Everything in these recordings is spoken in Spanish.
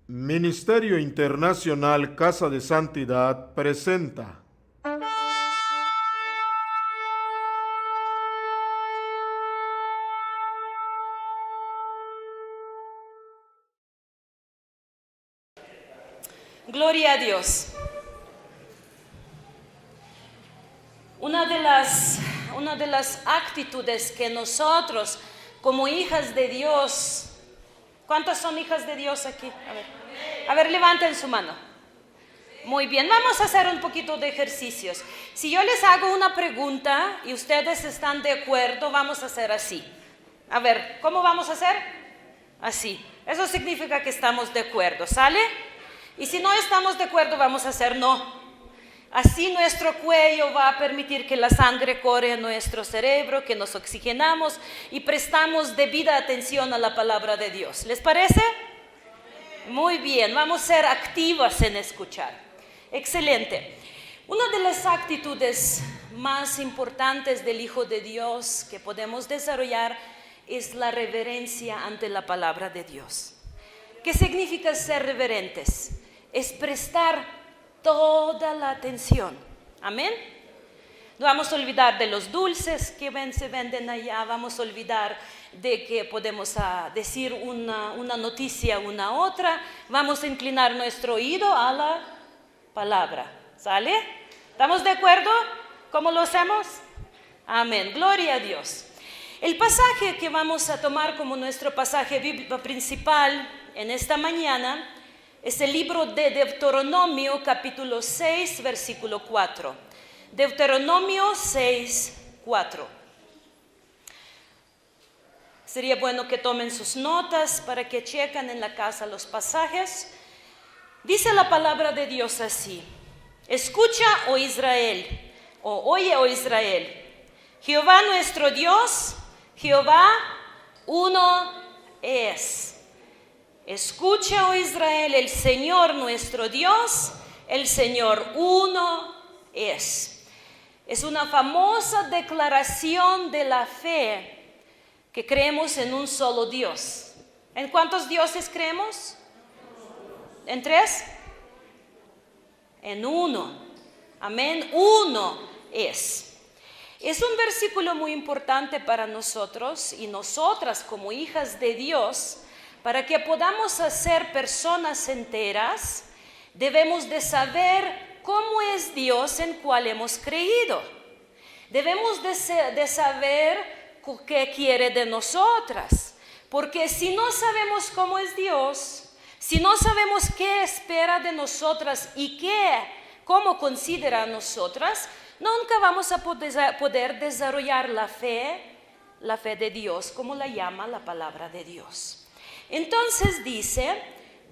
Ministerio Internacional Casa de Santidad presenta. Gloria a Dios. Una de las actitudes que nosotros, como hijas de Dios, ¿cuántas son hijas de Dios aquí? A ver, levanten su mano. Muy bien, vamos a hacer un poquito de ejercicios. Si yo les hago una pregunta y ustedes están de acuerdo, vamos a hacer así. A ver, ¿cómo vamos a hacer? Así. Eso significa que estamos de acuerdo, ¿sale? Y si no estamos de acuerdo, vamos a hacer no. Así nuestro cuello va a permitir que la sangre corra en nuestro cerebro, que nos oxigenamos y prestamos debida atención a la palabra de Dios. ¿Les parece? Muy bien, vamos a ser activas en escuchar. Excelente. Una de las actitudes más importantes del Hijo de Dios que podemos desarrollar es la reverencia ante la palabra de Dios. ¿Qué significa ser reverentes? Es prestar toda la atención. Amén. No vamos a olvidar de los dulces que se venden allá. Vamos a olvidar de que podemos decir una noticia una a otra. Vamos a inclinar nuestro oído a la palabra. ¿Sale? ¿Estamos de acuerdo? ¿Cómo lo hacemos? Amén. Gloria a Dios. El pasaje que vamos a tomar como nuestro pasaje bíblico principal en esta mañana es el libro de Deuteronomio, capítulo 6, versículo 4. Deuteronomio 6, 4. Sería bueno que tomen sus notas para que chequen en la casa los pasajes. Dice la palabra de Dios así: escucha, oh Israel, oye, oh Israel, Jehová nuestro Dios, Jehová uno es. Escucha, oh Israel, el Señor nuestro Dios, el Señor uno es. Es una famosa declaración de la fe que creemos en un solo Dios. ¿En cuántos dioses creemos? ¿En tres? En uno. Amén. Uno es. Es un versículo muy importante para nosotros y nosotras como hijas de Dios. Para que podamos ser personas enteras, debemos de saber cómo es Dios en cual hemos creído. Debemos de saber qué quiere de nosotras. Porque si no sabemos cómo es Dios, si no sabemos qué espera de nosotras y cómo considera a nosotras, nunca vamos a poder desarrollar la fe de Dios, como la llama la palabra de Dios. Entonces dice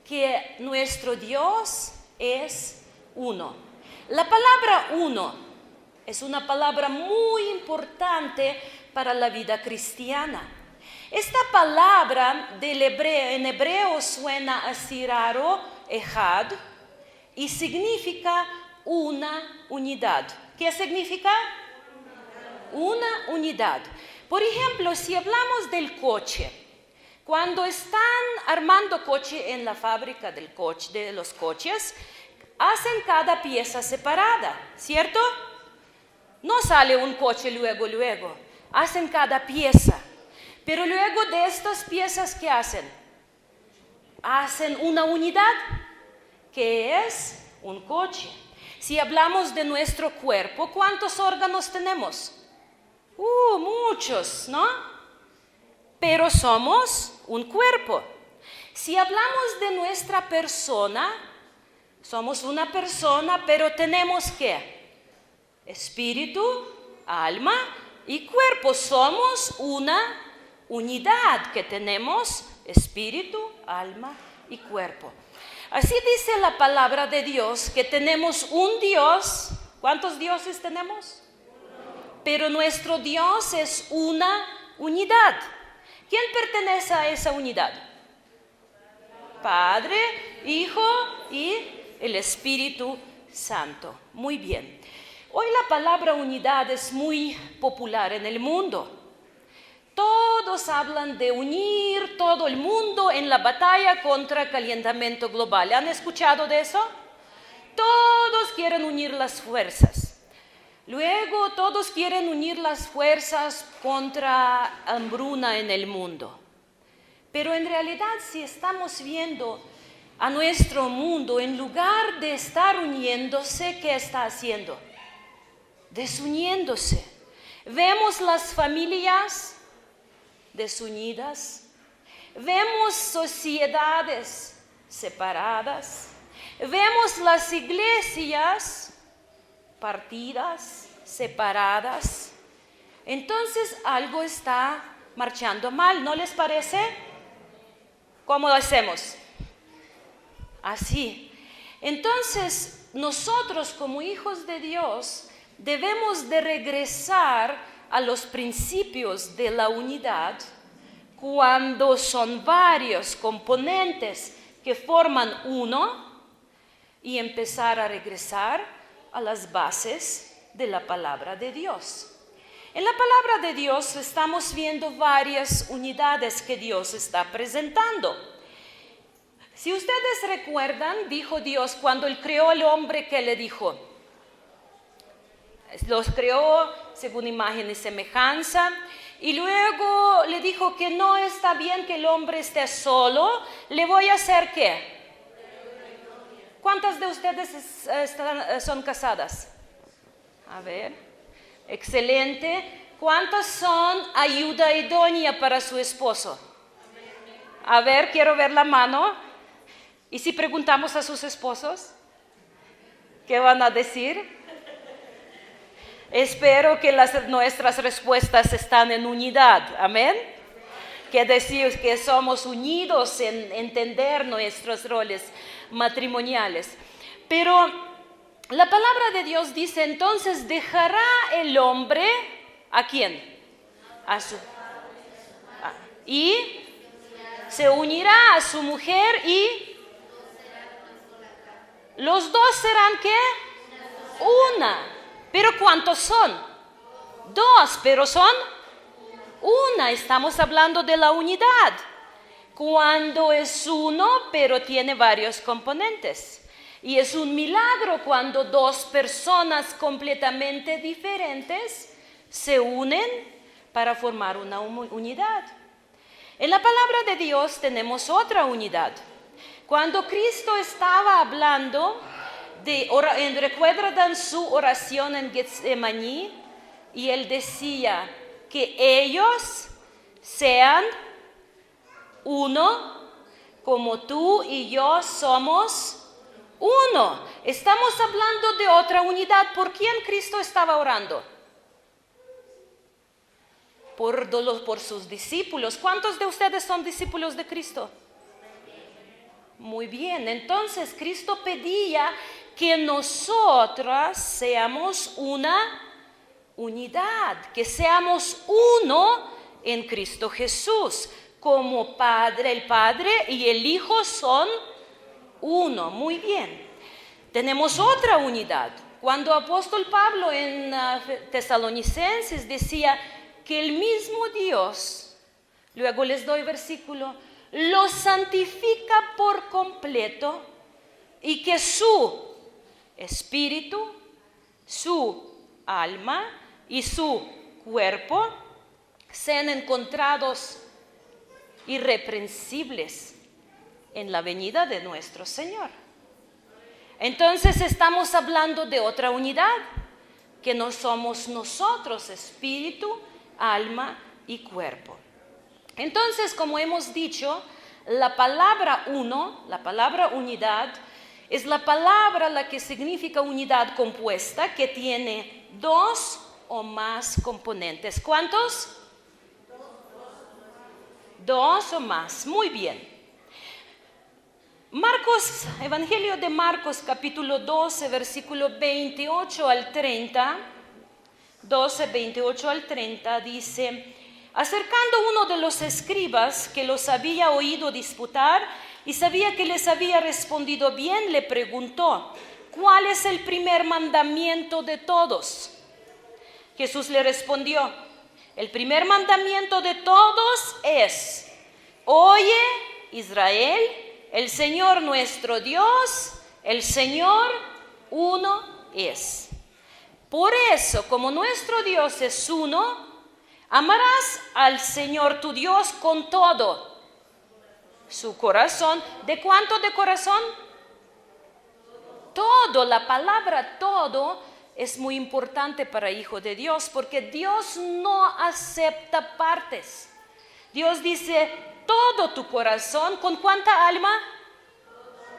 que nuestro Dios es uno. La palabra uno es una palabra muy importante para la vida cristiana. Esta palabra en hebreo suena así raro, echad, y significa una unidad. ¿Qué significa? Una unidad. Por ejemplo, si hablamos del coche, cuando están armando coche en la fábrica de los coches, hacen cada pieza separada, ¿cierto? No sale un coche luego. Hacen cada pieza. Pero luego de estas piezas, ¿qué hacen? Hacen una unidad, que es un coche. Si hablamos de nuestro cuerpo, ¿cuántos órganos tenemos? Muchos, ¿no? Pero somos un cuerpo. Si hablamos de nuestra persona, somos una persona, pero tenemos ¿qué? Espíritu, alma y cuerpo. Somos una unidad que tenemos espíritu, alma y cuerpo. Así dice la palabra de Dios que tenemos un Dios. ¿Cuántos dioses tenemos? Pero nuestro Dios es una unidad. ¿Quién pertenece a esa unidad? Padre, Hijo y el Espíritu Santo. Muy bien. Hoy la palabra unidad es muy popular en el mundo. Todo todos hablan de unir todo el mundo en la batalla contra el calentamiento global. ¿Han escuchado de eso? Todos quieren unir las fuerzas. Luego todos quieren unir las fuerzas contra hambruna en el mundo. Pero en realidad, si estamos viendo a nuestro mundo, en lugar de estar uniéndose, ¿qué está haciendo? Desuniéndose. Vemos las familias desunidas, vemos sociedades separadas, vemos las iglesias partidas, separadas. Entonces algo está marchando mal, ¿no les parece? ¿Cómo lo hacemos? Así. Entonces, nosotros como hijos de Dios debemos de regresar a los principios de la unidad cuando son varios componentes que forman uno y empezar a regresar a las bases de la palabra de Dios. En la palabra de Dios estamos viendo varias unidades que Dios está presentando. Si ustedes recuerdan, dijo Dios cuando Él creó al hombre, ¿qué le dijo? Los creó según imagen y semejanza, y luego le dijo que no está bien que el hombre esté solo, le voy a hacer ¿qué? ¿Cuántas de ustedes son casadas? A ver, excelente. ¿Cuántas son ayuda idónea para su esposo? A ver, quiero ver la mano. ¿Y si preguntamos a sus esposos? ¿Qué van a decir? Espero que nuestras respuestas están en unidad. Amén. Que decir que somos unidos en entender nuestros roles matrimoniales. Pero la palabra de Dios dice, entonces dejará el hombre, ¿a quién? Y se unirá a su mujer y los dos serán ¿qué? Una. ¿Pero cuántos son? Dos, pero son una. Estamos hablando de la unidad. Cuando es uno, pero tiene varios componentes. Y es un milagro cuando dos personas completamente diferentes se unen para formar una unidad. En la palabra de Dios tenemos otra unidad. Cuando Cristo estaba hablando, recuerdan su oración en Getsemaní, y Él decía que ellos sean uno, como tú y yo somos uno. Estamos hablando de otra unidad. ¿Por quién Cristo estaba orando? Por sus discípulos. ¿Cuántos de ustedes son discípulos de Cristo? Muy bien. Entonces Cristo pedía que nosotras seamos una unidad, que seamos uno en Cristo Jesús, como el Padre y el Hijo son uno. Muy bien. Tenemos otra unidad. Cuando apóstol Pablo en Tesalonicenses decía que el mismo Dios, luego les doy versículo, lo santifica por completo y que su espíritu, su alma y su cuerpo sean encontrados irreprensibles en la venida de nuestro Señor. Entonces estamos hablando de otra unidad, que no somos nosotros, espíritu, alma y cuerpo. Entonces, como hemos dicho, la palabra uno, la palabra unidad, es la palabra la que significa unidad compuesta, que tiene dos o más componentes. ¿Cuántos? Dos o más. Muy bien. Evangelio de Marcos, capítulo 12, versículo 28 al 30, 12, 28 al 30, dice: acercando uno de los escribas que los había oído disputar y sabía que les había respondido bien, le preguntó: ¿cuál es el primer mandamiento de todos? Jesús le respondió: El primer mandamiento de todos es: oye, Israel, el Señor nuestro Dios, el Señor uno es. Por eso, como nuestro Dios es uno, amarás al Señor tu Dios con todo su corazón. ¿De cuánto de corazón? Todo. La palabra todo es muy importante para hijo de Dios, porque Dios no acepta partes. Dios dice todo tu corazón. ¿Con cuánta alma?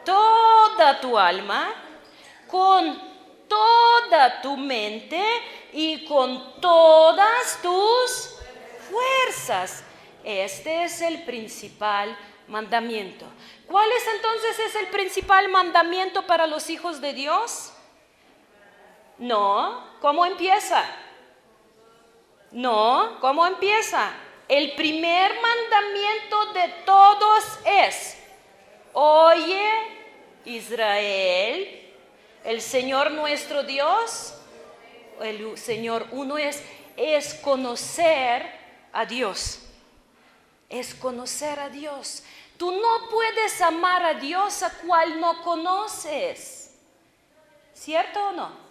Toda tu alma, con toda tu mente y con todas tus fuerzas. Este es el principal mandamiento. ¿Cuál es entonces el principal mandamiento para los hijos de Dios? No, ¿cómo empieza? No, ¿cómo empieza? El primer mandamiento de todos es: oye, Israel, el Señor nuestro Dios, el Señor uno es conocer a Dios. Es conocer a Dios. Tú no puedes amar a Dios a cual no conoces. ¿Cierto o no?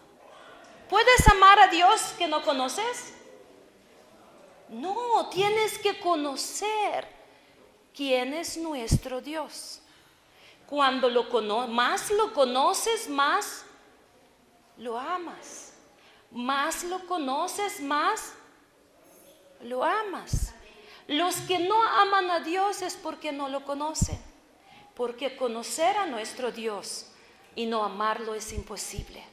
¿Puedes amar a Dios que no conoces? No, tienes que conocer quién es nuestro Dios. Cuando más lo conoces, más lo amas. Más lo conoces, más lo amas. Los que no aman a Dios es porque no lo conocen. Porque conocer a nuestro Dios y no amarlo es imposible.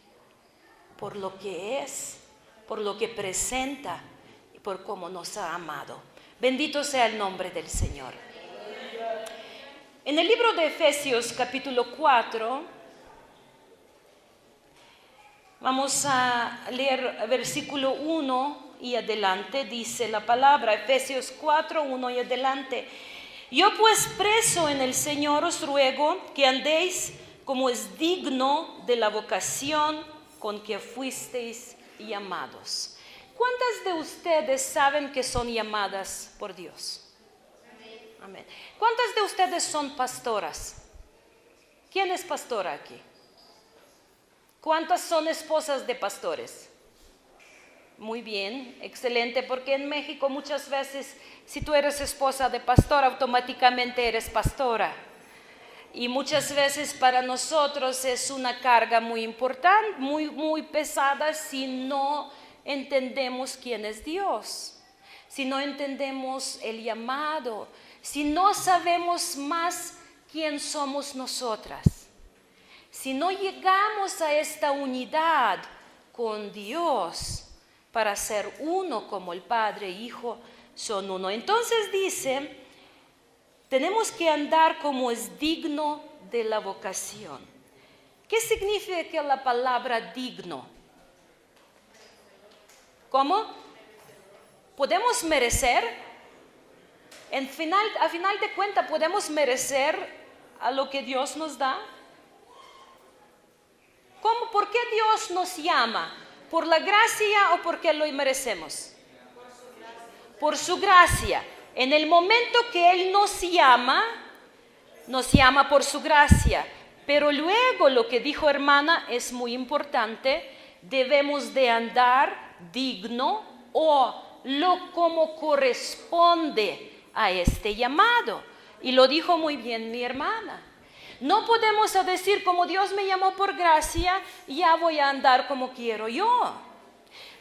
Por lo que es, por lo que presenta y por cómo nos ha amado. Bendito sea el nombre del Señor. En el libro de Efesios capítulo 4, vamos a leer versículo 1 y adelante. Dice la palabra, Efesios 4, 1 y adelante: yo pues preso en el Señor os ruego que andéis como es digno de la vocación con que fuisteis llamados. ¿Cuántas de ustedes saben que son llamadas por Dios? Amén. ¿Cuántas de ustedes son pastoras? ¿Quién es pastora aquí? ¿Cuántas son esposas de pastores? Muy bien, excelente, porque en México muchas veces si tú eres esposa de pastor, automáticamente eres pastora. Y muchas veces para nosotros es una carga muy importante, muy pesada si no entendemos quién es Dios, si no entendemos el llamado, si no sabemos más quién somos nosotras, si no llegamos a esta unidad con Dios para ser uno como el Padre e Hijo son uno. Entonces dice, tenemos que andar como es digno de la vocación. ¿Qué significa la palabra digno? ¿Cómo? ¿Podemos merecer? A final de cuentas, ¿podemos merecer a lo que Dios nos da? ¿Cómo? ¿Por qué Dios nos llama? ¿Por la gracia o porque lo merecemos? Por su gracia. En el momento que Él nos llama por su gracia. Pero luego lo que dijo hermana es muy importante. Debemos de andar digno o como corresponde a este llamado. Y lo dijo muy bien mi hermana. No podemos decir, como Dios me llamó por gracia, ya voy a andar como quiero yo.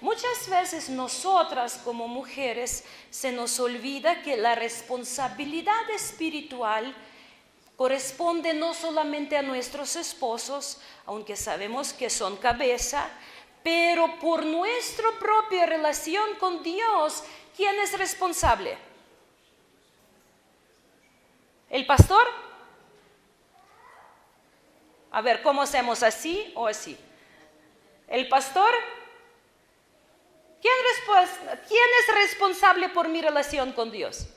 Muchas veces nosotras como mujeres se nos olvida que la responsabilidad espiritual corresponde no solamente a nuestros esposos, aunque sabemos que son cabeza, pero por nuestra propia relación con Dios, ¿quién es responsable? ¿El pastor? A ver, ¿cómo hacemos? ¿Así o así? ¿El pastor? ¿Quién es responsable por mi relación con Dios?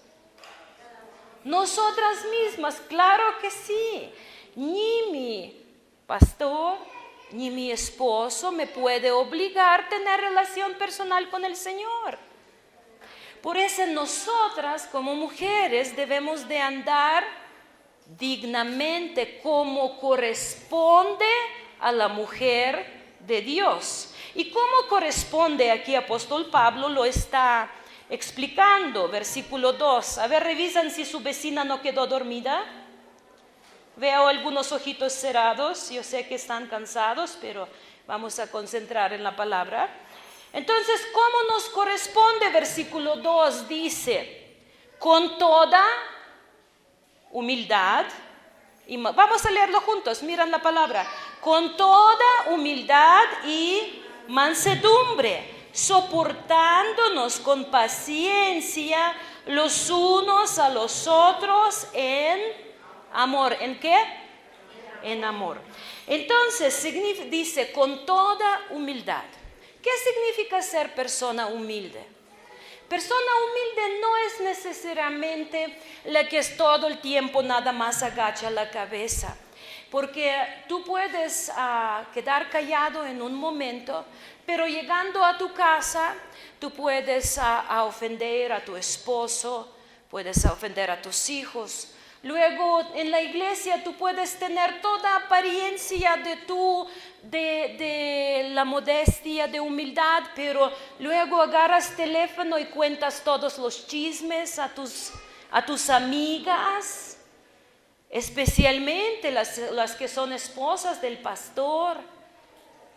Nosotras mismas, claro que sí. Ni mi pastor, ni mi esposo me puede obligar a tener relación personal con el Señor. Por eso nosotras como mujeres debemos de andar dignamente como corresponde a la mujer de Dios. ¿Y cómo corresponde? Aquí apóstol Pablo lo está explicando, versículo 2. A ver, revisan si su vecina no quedó dormida. Veo algunos ojitos cerrados, yo sé que están cansados, pero vamos a concentrar en la palabra. Entonces, ¿cómo nos corresponde? Versículo 2 dice, con toda humildad, y vamos a leerlo juntos, miran la palabra, con toda humildad y mansedumbre, soportándonos con paciencia los unos a los otros en amor. ¿En qué? En amor. Entonces dice con toda humildad. ¿Qué significa ser persona humilde? Persona humilde no es necesariamente la que es todo el tiempo nada más agacha la cabeza, porque tú puedes quedar callado en un momento, pero llegando a tu casa, tú puedes ofender a tu esposo, puedes ofender a tus hijos. Luego en la iglesia tú puedes tener toda apariencia de la modestia, de humildad, pero luego agarras teléfono y cuentas todos los chismes a tus amigas, especialmente las que son esposas del pastor,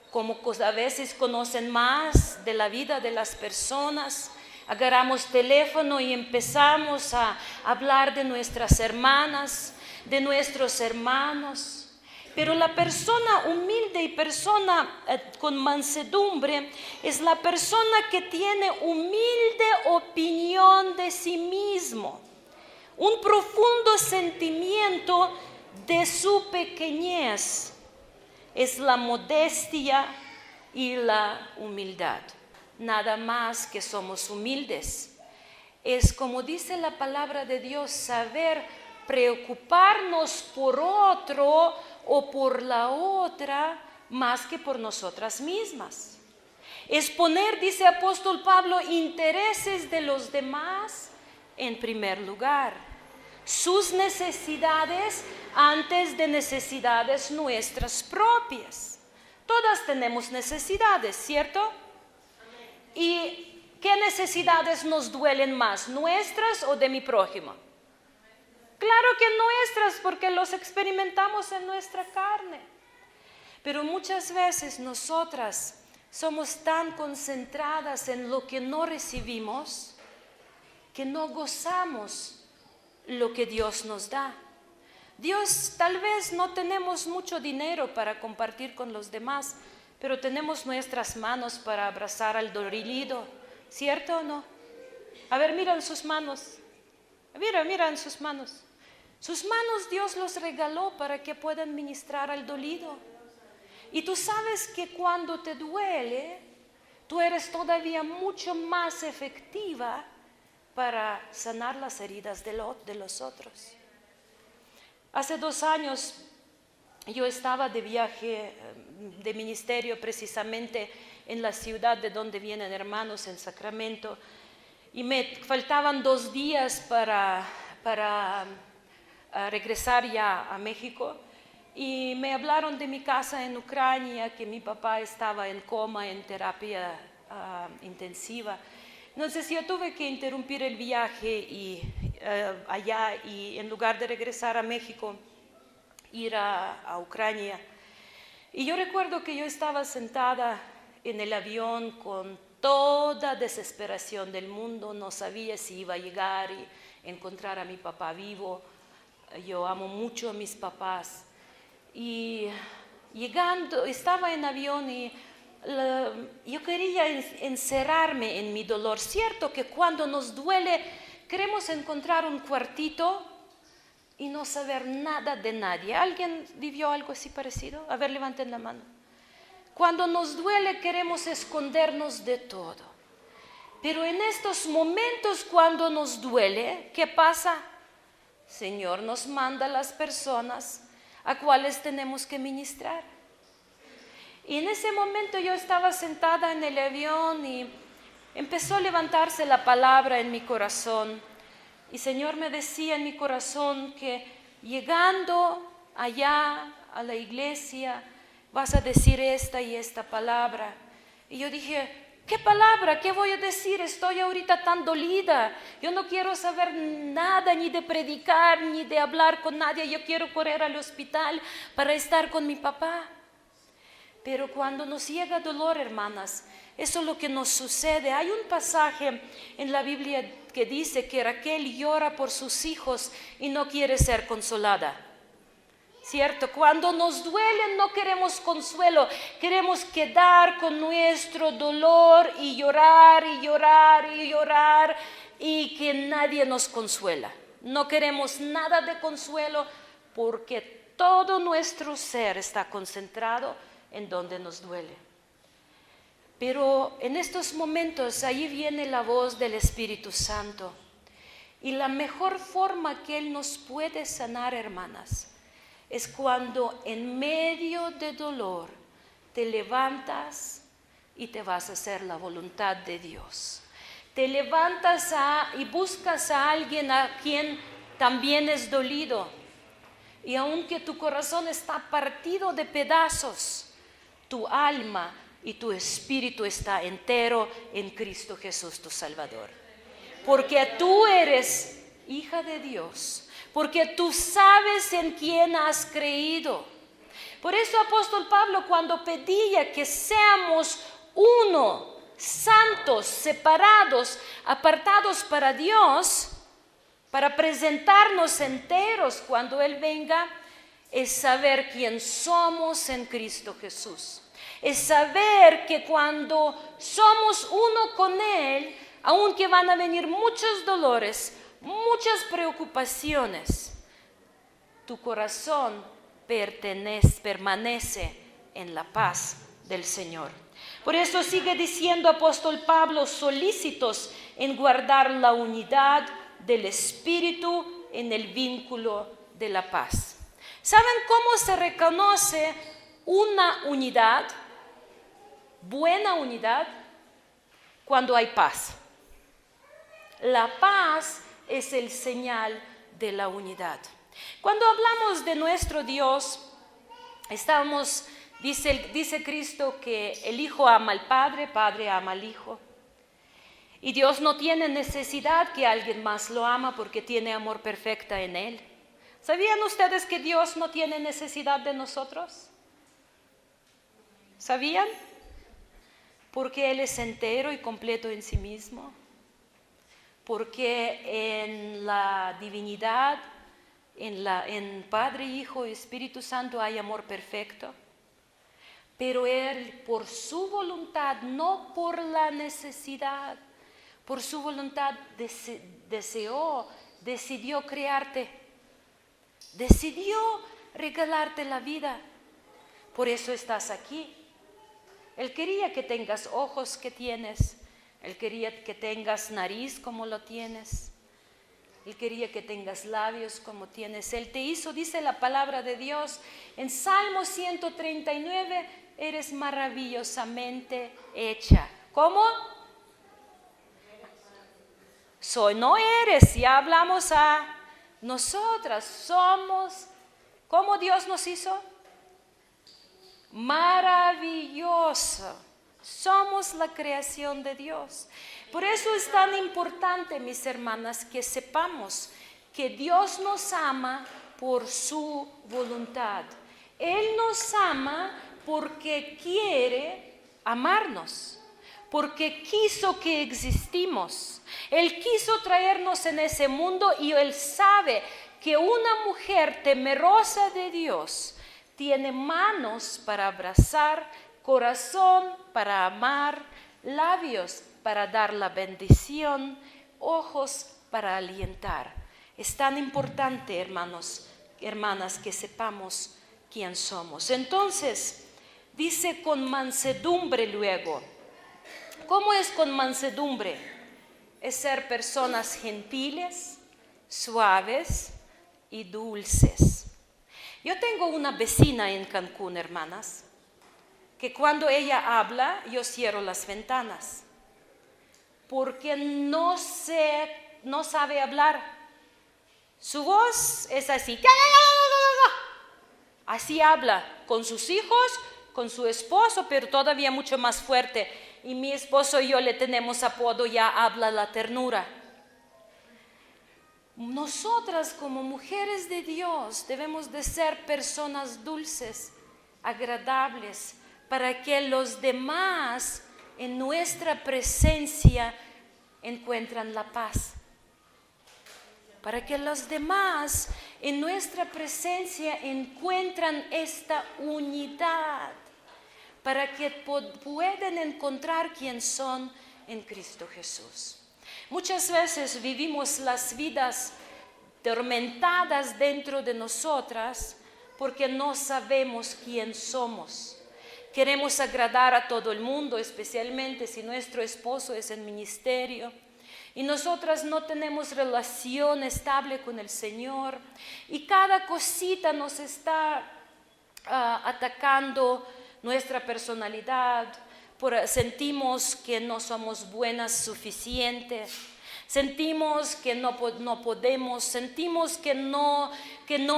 como a veces conocen más de la vida de las personas. Agarramos teléfono y empezamos a hablar de nuestras hermanas, de nuestros hermanos. Pero la persona humilde y persona con mansedumbre es la persona que tiene humilde opinión de sí mismo, un profundo sentimiento de su pequeñez. Es la modestia y la humildad. Nada más que somos humildes. Es como dice la palabra de Dios, saber preocuparnos por otro o por la otra más que por nosotras mismas. Es poner, dice apóstol Pablo, intereses de los demás en primer lugar. Sus necesidades antes de necesidades nuestras propias. Todas tenemos necesidades, ¿cierto? ¿Y qué necesidades nos duelen más, nuestras o de mi prójimo? Claro que nuestras, porque los experimentamos en nuestra carne. Pero muchas veces nosotras somos tan concentradas en lo que no recibimos que no gozamos lo que Dios nos da. Dios, tal vez no tenemos mucho dinero para compartir con los demás, pero tenemos nuestras manos para abrazar al dolido, ¿cierto o no? A ver, miran sus manos. Miran sus manos. Sus manos Dios los regaló para que puedan ministrar al dolido. Y tú sabes que cuando te duele, tú eres todavía mucho más efectiva para sanar las heridas de los otros. Hace 2 años yo estaba de viaje de ministerio precisamente en la ciudad de donde vienen hermanos, en Sacramento, y me faltaban 2 días para regresar ya a México, y me hablaron de mi casa en Ucrania, que mi papá estaba en coma, en terapia intensiva. Entonces yo tuve que interrumpir el viaje allá, y en lugar de regresar a México, ir a Ucrania. Y yo recuerdo que yo estaba sentada en el avión con toda desesperación del mundo, no sabía si iba a llegar y encontrar a mi papá vivo. Yo amo mucho a mis papás. Y llegando, estaba en avión y yo quería encerrarme en mi dolor. Cierto que cuando nos duele queremos encontrar un cuartito y no saber nada de nadie. ¿Alguien vivió algo así parecido? A ver, levanten la mano. Cuando nos duele queremos escondernos de todo. Pero en estos momentos cuando nos duele, ¿qué pasa? Señor nos manda a las personas a cuales tenemos que ministrar. Y en ese momento yo estaba sentada en el avión y empezó a levantarse la palabra en mi corazón. Y Señor me decía en mi corazón que llegando allá a la iglesia vas a decir esta y esta palabra. Y yo dije, ¿qué palabra? ¿Qué voy a decir? Estoy ahorita tan dolida. Yo no quiero saber nada ni de predicar ni de hablar con nadie. Yo quiero correr al hospital para estar con mi papá. Pero cuando nos llega dolor, hermanas, eso es lo que nos sucede. Hay un pasaje en la Biblia que dice que Raquel llora por sus hijos y no quiere ser consolada. ¿Cierto? Cuando nos duele no queremos consuelo, queremos quedar con nuestro dolor y llorar y llorar y llorar y que nadie nos consuela. No queremos nada de consuelo porque todo nuestro ser está concentrado en donde nos duele. Pero en estos momentos ahí viene la voz del Espíritu Santo y la mejor forma que Él nos puede sanar, hermanas, es cuando en medio de dolor te levantas y te vas a hacer la voluntad de Dios. Te levantas y buscas a alguien a quien también es dolido. Y aunque tu corazón está partido de pedazos, tu alma y tu espíritu está entero en Cristo Jesús, tu Salvador. Porque tú eres hija de Dios. Porque tú sabes en quién has creído. Por eso apóstol Pablo, cuando pedía que seamos uno, santos, separados, apartados para Dios, para presentarnos enteros cuando Él venga, es saber quién somos en Cristo Jesús. Es saber que cuando somos uno con Él, aunque van a venir muchos dolores, muchas preocupaciones, tu corazón permanece en la paz del Señor. Por eso sigue diciendo apóstol Pablo, solícitos en guardar la unidad del Espíritu en el vínculo de la paz. ¿Saben cómo se reconoce una unidad, buena unidad? Cuando hay paz. La paz es el señal de la unidad. Cuando hablamos de nuestro Dios, dice Cristo que el Hijo ama al Padre, el Padre ama al Hijo. Y Dios no tiene necesidad que alguien más lo ama porque tiene amor perfecto en Él. ¿Sabían ustedes que Dios no tiene necesidad de nosotros? ¿Sabían? Porque Él es entero y completo en sí mismo. Porque en la divinidad, en Padre, Hijo y Espíritu Santo hay amor perfecto. Pero Él, por su voluntad, no por la necesidad, por su voluntad decidió crearte, decidió regalarte la vida. Por eso estás aquí. Él quería que tengas ojos que tienes. Él quería que tengas nariz como lo tienes. Él quería que tengas labios como tienes. Él te hizo, dice la palabra de Dios, en Salmo 139, eres maravillosamente hecha. ¿Cómo? No eres, ya hablamos a nosotras, somos, ¿cómo Dios nos hizo? Maravilloso. Somos la creación de Dios. Por eso es tan importante, mis hermanas, que sepamos que Dios nos ama por su voluntad. Él nos ama porque quiere amarnos, porque quiso que existimos. Él quiso traernos en ese mundo y Él sabe que una mujer temerosa de Dios tiene manos para abrazar, corazón para amar, labios para dar la bendición, ojos para alientar. Es tan importante, hermanos, hermanas, que sepamos quién somos. Entonces, dice con mansedumbre luego. ¿Cómo es con mansedumbre? Es ser personas gentiles, suaves y dulces. Yo tengo una vecina en Cancún, hermanas, que cuando ella habla, yo cierro las ventanas. porque no sabe hablar. Su voz es así. Así habla con sus hijos, con su esposo, pero todavía mucho más fuerte. Y mi esposo y yo le tenemos apodo, ya habla la ternura. Nosotras como mujeres de Dios debemos de ser personas dulces, agradables, para que los demás en nuestra presencia encuentran la paz. Para que los demás en nuestra presencia encuentran esta unidad, para que puedan encontrar quién son en Cristo Jesús. Muchas veces vivimos las vidas tormentadas dentro de nosotras porque no sabemos quién somos. Queremos agradar a todo el mundo, especialmente si nuestro esposo es en ministerio. Y nosotras no tenemos relación estable con el Señor. Y cada cosita nos está atacando nuestra personalidad. Sentimos que no somos buenas suficientes. Sentimos que no podemos. Sentimos que no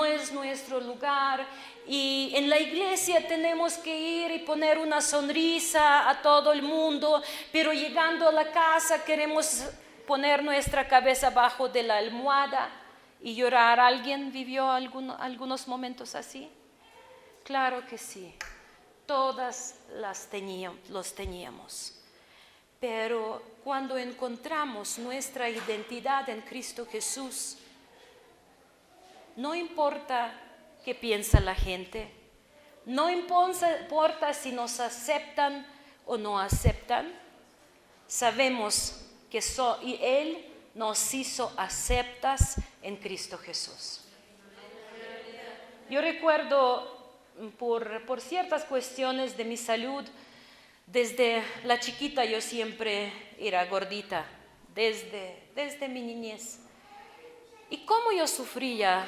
es nuestro lugar. Y en la iglesia tenemos que ir y poner una sonrisa a todo el mundo. Pero llegando a la casa queremos poner nuestra cabeza bajo de la almohada y llorar. ¿Alguien vivió algunos momentos así? Claro que sí. Todas los teníamos. Pero cuando encontramos nuestra identidad en Cristo Jesús, no importa qué piensa la gente, no importa si nos aceptan o no aceptan, sabemos que Él nos hizo aceptas en Cristo Jesús. Yo recuerdo por ciertas cuestiones de mi salud, desde la chiquita yo siempre era gordita, desde mi niñez. Y cómo yo sufría,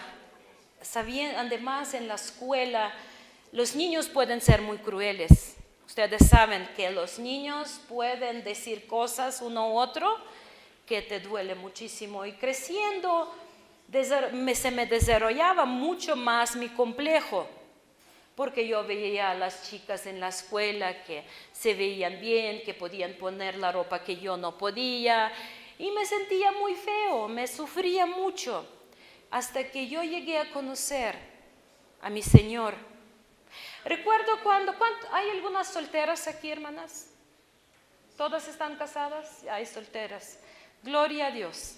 además en la escuela, los niños pueden ser muy crueles. Ustedes saben que los niños pueden decir cosas uno u otro que te duele muchísimo. Y creciendo se me desarrollaba mucho más mi complejo, porque yo veía a las chicas en la escuela que se veían bien, que podían poner la ropa que yo no podía, y me sentía muy feo, me sufría mucho, hasta que yo llegué a conocer a mi Señor. Recuerdo ¿hay algunas solteras aquí, hermanas? ¿Todas están casadas? Hay solteras. Gloria a Dios.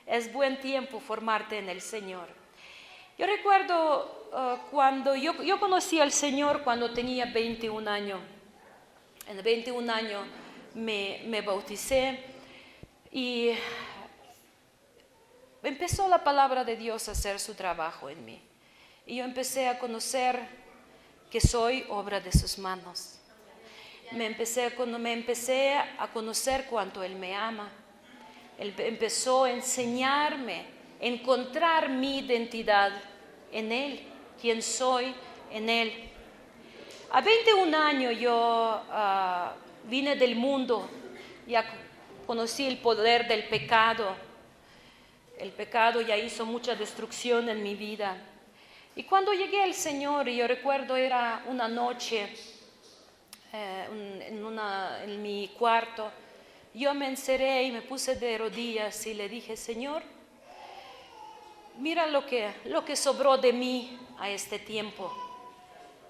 Es buen tiempo formarte en el Señor. Yo recuerdo cuando yo conocí al Señor cuando tenía 21 años. En 21 años me bauticé y empezó la palabra de Dios a hacer su trabajo en mí. Y yo empecé a conocer que soy obra de sus manos. Me empecé a conocer cuánto Él me ama. Él empezó a enseñarme, a encontrar mi identidad en Él, quién soy en Él. A 21 años yo vine del mundo, ya conocí el poder del pecado. El pecado ya hizo mucha destrucción en mi vida. Y cuando llegué al Señor, yo recuerdo era una noche en mi cuarto, yo me encerré y me puse de rodillas y le dije: Señor, mira lo que sobró de mí a este tiempo.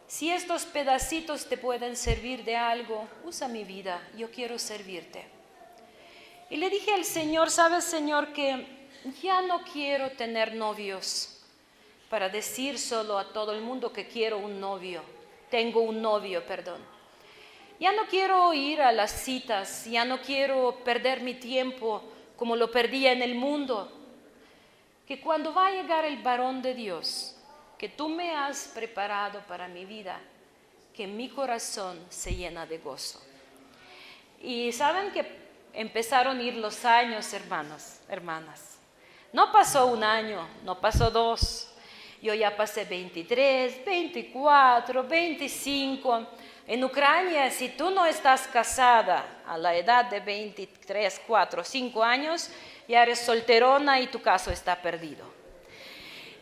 Si estos pedacitos te pueden servir de algo, usa mi vida, yo quiero servirte. Y le dije al Señor: ¿sabes, Señor, que ya no quiero tener novios para decir solo a todo el mundo que quiero un novio? Tengo un novio, perdón. Ya no quiero ir a las citas, ya no quiero perder mi tiempo como lo perdía en el mundo. Que cuando va a llegar el varón de Dios, que tú me has preparado para mi vida, que mi corazón se llena de gozo. Y saben que empezaron a ir los años, hermanas. No pasó un año, no pasó dos. Yo ya pasé 23, 24, 25, En Ucrania, si tú no estás casada a la edad de 23, 4, 5 años, ya eres solterona y tu caso está perdido.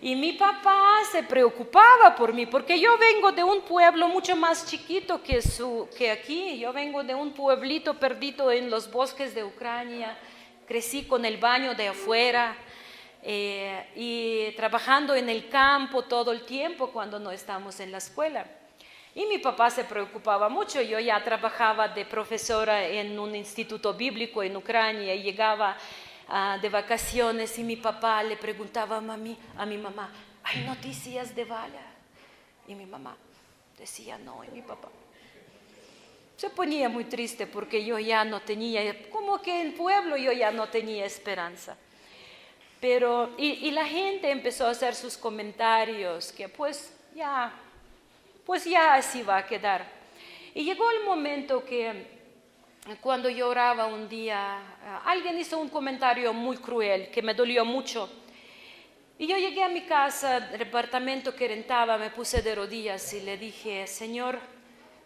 Y mi papá se preocupaba por mí, porque yo vengo de un pueblo mucho más chiquito que aquí. Yo vengo de un pueblito perdido en los bosques de Ucrania. Crecí con el baño de afuera y trabajando en el campo todo el tiempo cuando no estamos en la escuela. Y mi papá se preocupaba mucho. Yo ya trabajaba de profesora en un instituto bíblico en Ucrania y llegaba de vacaciones y mi papá le preguntaba a mi mamá, ¿hay noticias de Vala? Y mi mamá decía no, y mi papá se ponía muy triste porque yo ya no tenía, como que en el pueblo yo ya no tenía esperanza. Pero, y la gente empezó a hacer sus comentarios, que pues ya así va a quedar. Y llegó el momento que cuando yo oraba un día, alguien hizo un comentario muy cruel que me dolió mucho. Y yo llegué a mi casa, departamento que rentaba, me puse de rodillas y le dije, Señor,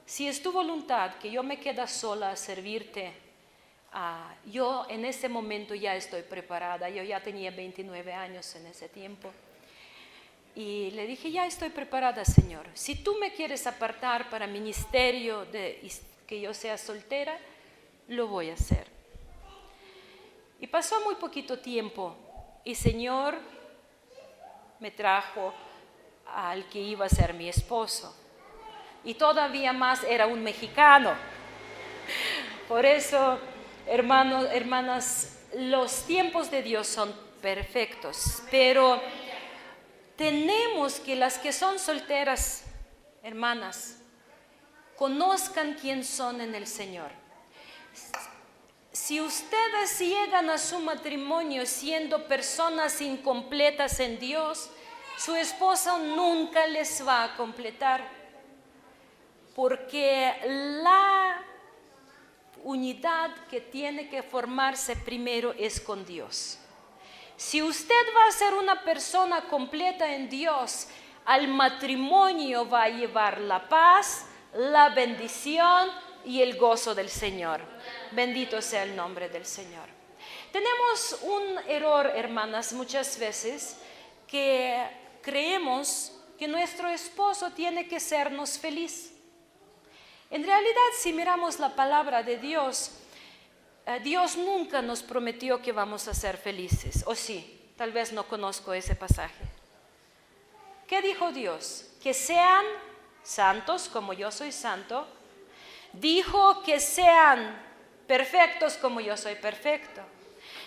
si es tu voluntad que yo me quede sola a servirte, yo en ese momento ya estoy preparada. Yo ya tenía 29 años en ese tiempo. Y le dije, ya estoy preparada, Señor. Si tú me quieres apartar para ministerio, que yo sea soltera, lo voy a hacer. Y pasó muy poquito tiempo y Señor me trajo al que iba a ser mi esposo. Y todavía más era un mexicano. Por eso, hermanos, hermanas, los tiempos de Dios son perfectos, pero tenemos que las que son solteras, hermanas, conozcan quién son en el Señor. Si ustedes llegan a su matrimonio siendo personas incompletas en Dios, su esposo nunca les va a completar, porque la unidad que tiene que formarse primero es con Dios. Si usted va a ser una persona completa en Dios, al matrimonio va a llevar la paz, la bendición y el gozo del Señor. Bendito sea el nombre del Señor. Tenemos un error, hermanas, muchas veces, que creemos que nuestro esposo tiene que hacernos feliz. En realidad, si miramos la palabra de Dios, Dios nunca nos prometió que vamos a ser felices. ¿O sí? Tal vez no conozco ese pasaje. ¿Qué dijo Dios? Que sean santos como yo soy santo. Dijo que sean perfectos como yo soy perfecto.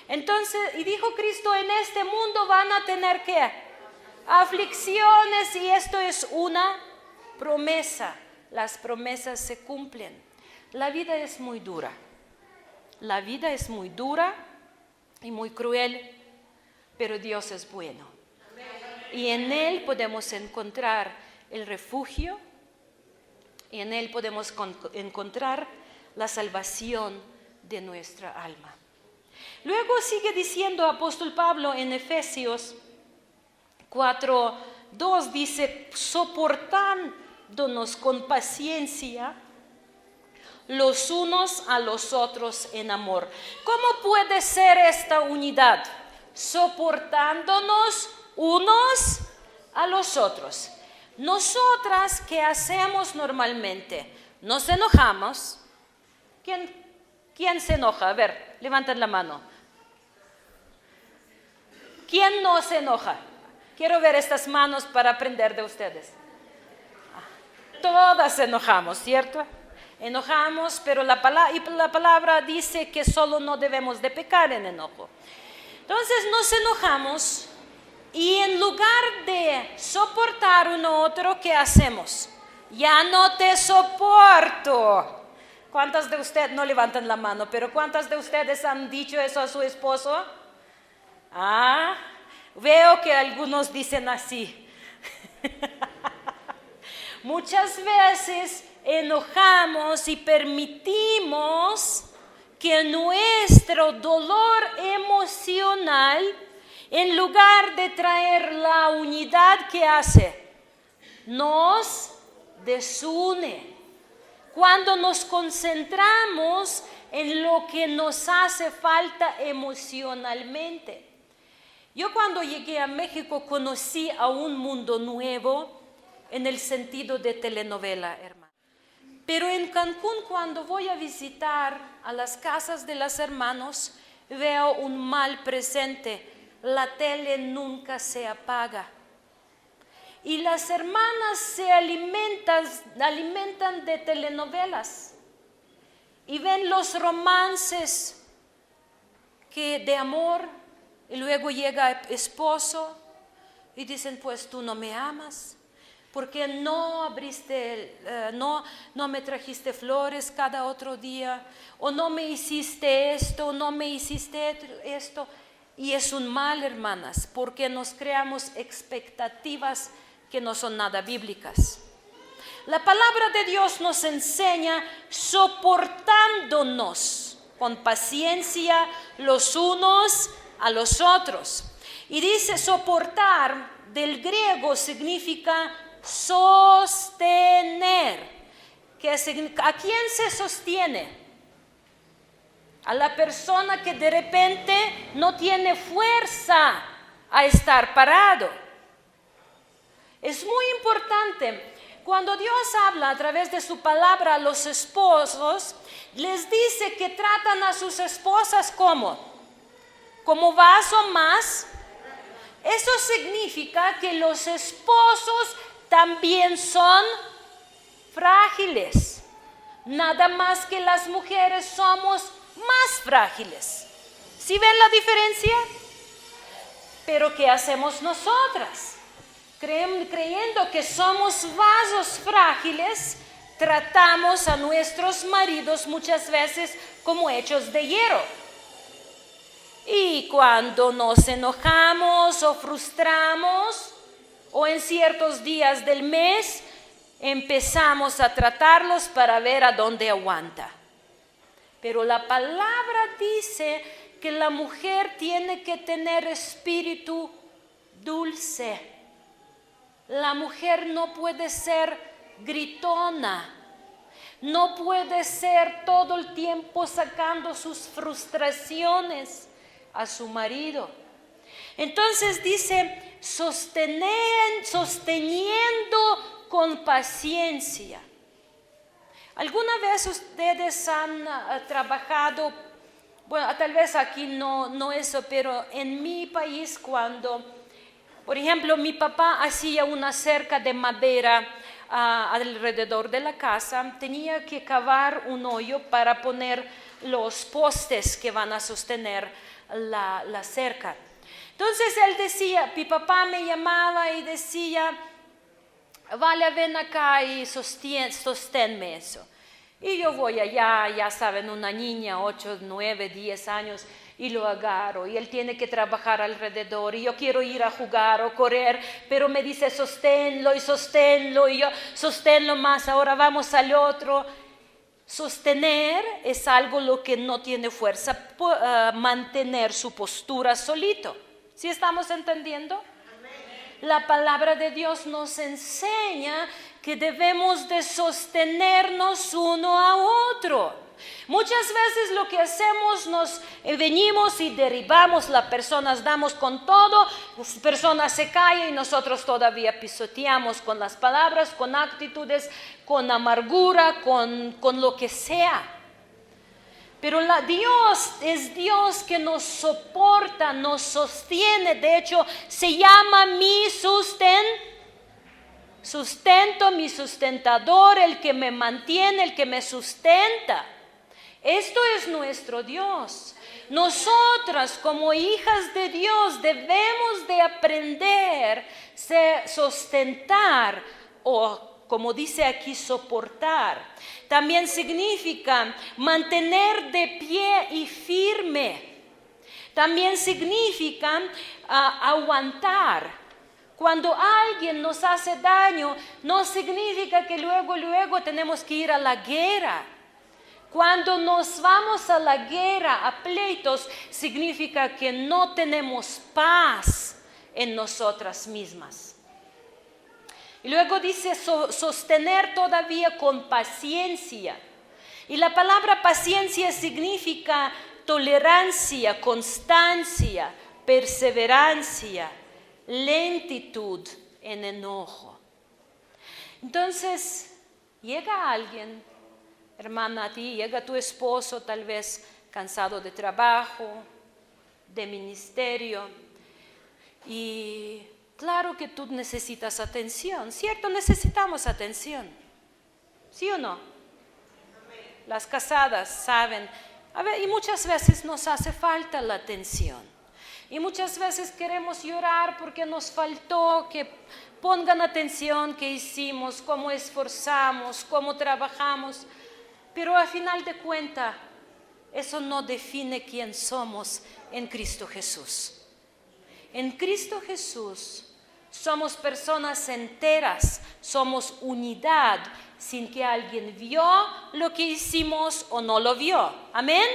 Entonces, y dijo Cristo, en este mundo van a tener ¿qué? Aflicciones, y esto es una promesa. Las promesas se cumplen. La vida es muy dura. La vida es muy dura y muy cruel, pero Dios es bueno. Y en Él podemos encontrar el refugio, y en Él podemos encontrar la salvación de nuestra alma. Luego sigue diciendo apóstol Pablo en Efesios 4:2, dice, soportándonos con paciencia los unos a los otros en amor. ¿Cómo puede ser esta unidad? Soportándonos unos a los otros. Nosotras, ¿qué hacemos normalmente? Nos enojamos. ¿Quién se enoja? A ver, levanten la mano. ¿Quién no se enoja? Quiero ver estas manos para aprender de ustedes. Todas se enojamos, ¿cierto? Enojamos, pero la palabra dice que solo no debemos de pecar en enojo. Entonces nos enojamos y en lugar de soportar uno a otro, ¿qué hacemos? Ya no te soporto. ¿Cuántas de ustedes, no levantan la mano, pero cuántas de ustedes han dicho eso a su esposo? Veo que algunos dicen así. Muchas veces enojamos y permitimos que nuestro dolor emocional, en lugar de traer la unidad, que hace, nos desune, cuando nos concentramos en lo que nos hace falta emocionalmente. Yo cuando llegué a México conocí a un mundo nuevo en el sentido de telenovela, hermano. Pero en Cancún, cuando voy a visitar a las casas de los hermanos, veo un mal presente. La tele nunca se apaga. Y las hermanas se alimentan de telenovelas. Y ven los romances de amor. Y luego llega el esposo y dicen, pues tú no me amas. Porque no me trajiste flores cada otro día, o no me hiciste esto, o no me hiciste esto. Y es un mal, hermanas, porque nos creamos expectativas que no son nada bíblicas. La palabra de Dios nos enseña soportándonos con paciencia los unos a los otros. Y dice soportar, del griego significa sostener. ¿A quién se sostiene? A la persona que de repente no tiene fuerza a estar parado. Es muy importante. Cuando Dios habla a través de su palabra a los esposos, les dice que tratan a sus esposas como vaso más. Eso significa que los esposos también son frágiles. Nada más que las mujeres somos más frágiles. ¿Sí ven la diferencia? Pero ¿qué hacemos nosotras? Creyendo que somos vasos frágiles, tratamos a nuestros maridos muchas veces como hechos de hierro. Y cuando nos enojamos o frustramos, o en ciertos días del mes, empezamos a tratarlos para ver a dónde aguanta. Pero la palabra dice que la mujer tiene que tener espíritu dulce. La mujer no puede ser gritona, no puede ser todo el tiempo sacando sus frustraciones a su marido. Entonces dice, sosteniendo con paciencia. ¿Alguna vez ustedes han trabajado, bueno, tal vez aquí no eso, pero en mi país cuando... Por ejemplo, mi papá hacía una cerca de madera alrededor de la casa. Tenía que cavar un hoyo para poner los postes que van a sostener la cerca. Entonces él decía, mi papá me llamaba y decía, vale, ven acá y sosténme eso. Y yo voy allá, ya saben, una niña, 8, 9, 10 años, y lo agarro, y él tiene que trabajar alrededor, y yo quiero ir a jugar o correr, pero me dice sosténlo, y yo sosténlo más, ahora vamos al otro. Sostener es algo lo que no tiene fuerza, mantener su postura solito. ¿Sí estamos entendiendo? La palabra de Dios nos enseña que debemos de sostenernos uno a otro. Muchas veces lo que hacemos, venimos y derribamos la persona, damos con todo, la persona se cae y nosotros todavía pisoteamos con las palabras, con actitudes, con amargura, con lo que sea. Pero Dios es Dios que nos soporta, nos sostiene. De hecho, se llama mi sustento, mi sustentador, el que me mantiene, el que me sustenta. Esto es nuestro Dios. Nosotras como hijas de Dios debemos de aprender a sustentar o, como dice aquí, soportar. También significa mantener de pie y firme. También significa aguantar. Cuando alguien nos hace daño, no significa que luego tenemos que ir a la guerra. Cuando nos vamos a la guerra, a pleitos, significa que no tenemos paz en nosotras mismas. Y luego dice sostener todavía con paciencia. Y la palabra paciencia significa tolerancia, constancia, perseverancia, lentitud en enojo. Entonces, llega alguien, hermana, a ti, llega tu esposo tal vez cansado de trabajo, de ministerio, y claro que tú necesitas atención, ¿cierto? Necesitamos atención, ¿sí o no? Las casadas saben, y muchas veces nos hace falta la atención. Y muchas veces queremos llorar porque nos faltó que pongan atención qué hicimos, cómo esforzamos, cómo trabajamos. Pero al final de cuentas, eso no define quién somos en Cristo Jesús. En Cristo Jesús somos personas enteras, somos unidad, sin que alguien vio lo que hicimos o no lo vio. Amén.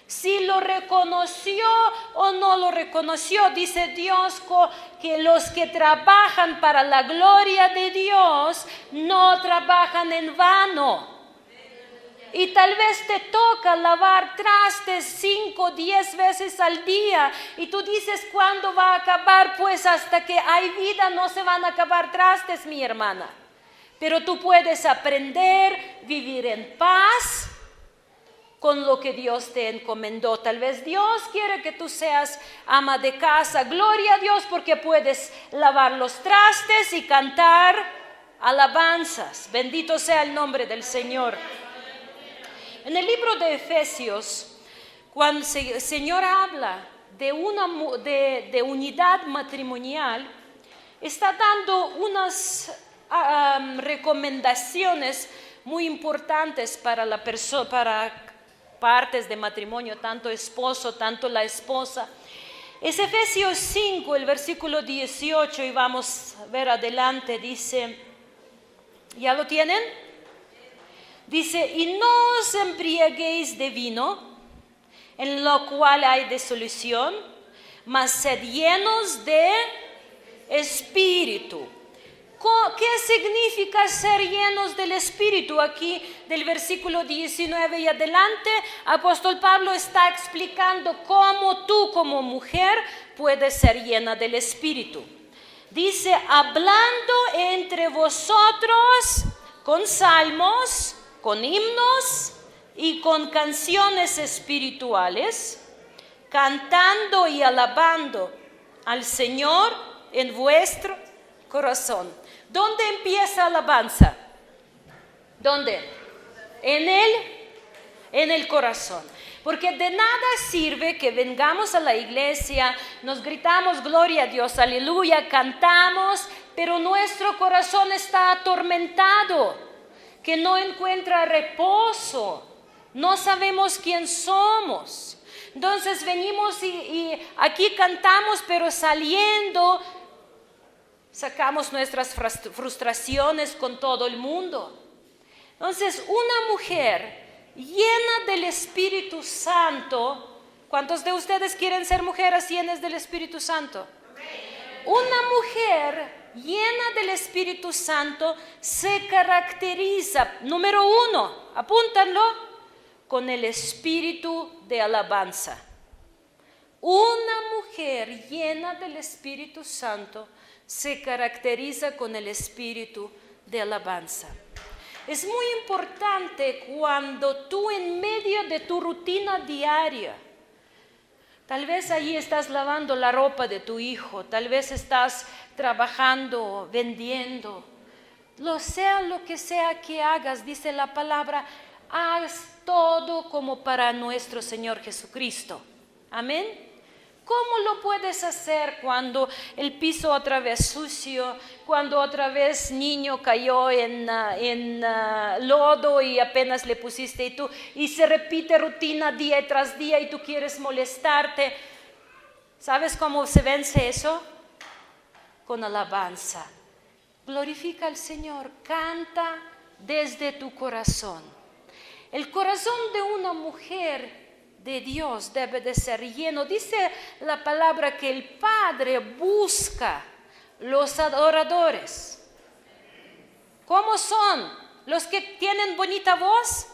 Si lo reconoció o no lo reconoció, dice Dios que los que trabajan para la gloria de Dios no trabajan en vano. Y tal vez te toca lavar trastes 5 o 10 veces al día. Y tú dices, ¿cuándo va a acabar? Pues hasta que hay vida no se van a acabar trastes, mi hermana. Pero tú puedes aprender, vivir en paz con lo que Dios te encomendó. Tal vez Dios quiere que tú seas ama de casa. Gloria a Dios porque puedes lavar los trastes y cantar alabanzas. Bendito sea el nombre del Señor. En el libro de Efesios, cuando el Señor habla de unidad matrimonial, está dando unas recomendaciones muy importantes para partes de matrimonio, tanto esposo, tanto la esposa. Es Efesios 5, el versículo 18, y vamos a ver adelante, dice, ¿ya lo tienen? Dice, y no os embriaguéis de vino, en lo cual hay disolución, mas sed llenos de espíritu. ¿Qué significa ser llenos del Espíritu? Aquí del versículo 19 y adelante, apóstol Pablo está explicando cómo tú como mujer puedes ser llena del Espíritu. Dice, hablando entre vosotros con salmos, con himnos y con canciones espirituales, cantando y alabando al Señor en vuestro corazón. ¿Dónde empieza alabanza? ¿Dónde? En el corazón. Porque de nada sirve que vengamos a la iglesia, nos gritamos gloria a Dios, aleluya, cantamos, pero nuestro corazón está atormentado, que no encuentra reposo, no sabemos quién somos. Entonces venimos y aquí cantamos, pero saliendo sacamos nuestras frustraciones con todo el mundo. Entonces, una mujer llena del Espíritu Santo, ¿cuántos de ustedes quieren ser mujeres llenas del Espíritu Santo? Una mujer llena del Espíritu Santo se caracteriza, número 1, apúntanlo, con el espíritu de alabanza. Una mujer llena del Espíritu Santo se caracteriza con el espíritu de alabanza. Es muy importante cuando tú en medio de tu rutina diaria, tal vez allí estás lavando la ropa de tu hijo, tal vez estás trabajando, vendiendo, lo que sea que hagas, dice la palabra, haz todo como para nuestro Señor Jesucristo. Amén. ¿Cómo lo puedes hacer cuando el piso otra vez sucio, cuando otra vez niño cayó en lodo y apenas le pusiste y se repite rutina día tras día y tú quieres molestarte? ¿Sabes cómo se vence eso? Con alabanza. Glorifica al Señor, canta desde tu corazón. El corazón de una mujer de Dios debe de ser lleno. Dice la palabra que el Padre busca los adoradores. ¿Cómo son? ¿Los que tienen bonita voz?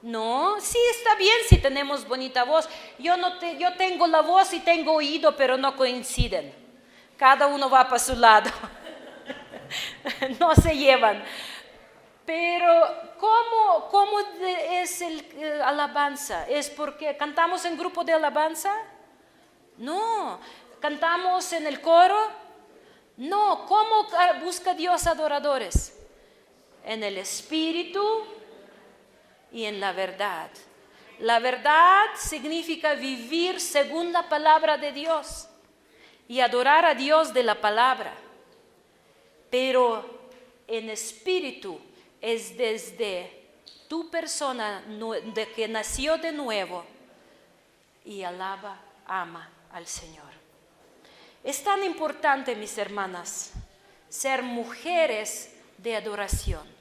No, sí está bien si tenemos bonita voz. Yo tengo la voz y tengo oído, pero no coinciden. Cada uno va para su lado. No se llevan. Pero ¿cómo es el alabanza? ¿Es porque cantamos en grupo de alabanza? No. ¿Cantamos en el coro? No. ¿Cómo busca Dios adoradores? En el espíritu y en la verdad. La verdad significa vivir según la palabra de Dios y adorar a Dios de la palabra. Pero en espíritu es desde tu persona de que nació de nuevo y ama al Señor. Es tan importante, mis hermanas, ser mujeres de adoración.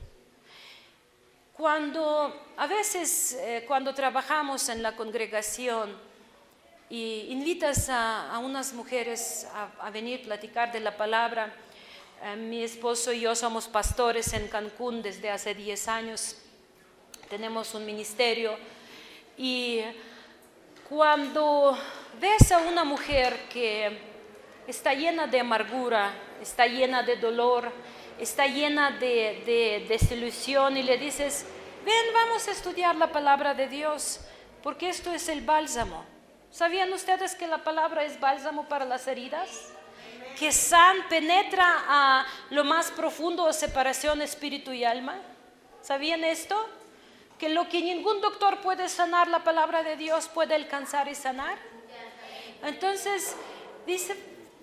A veces cuando trabajamos en la congregación y invitas a unas mujeres a venir a platicar de la palabra, mi esposo y yo somos pastores en Cancún desde hace 10 años, tenemos un ministerio y cuando ves a una mujer que está llena de amargura, está llena de dolor, está llena de desilusión y le dices, ven, vamos a estudiar la palabra de Dios, porque esto es el bálsamo. ¿Sabían ustedes que la palabra es bálsamo para las heridas? Que penetra a lo más profundo de separación espíritu y alma. ¿Sabían esto? Que lo que ningún doctor puede sanar, la palabra de Dios puede alcanzar y sanar. Entonces,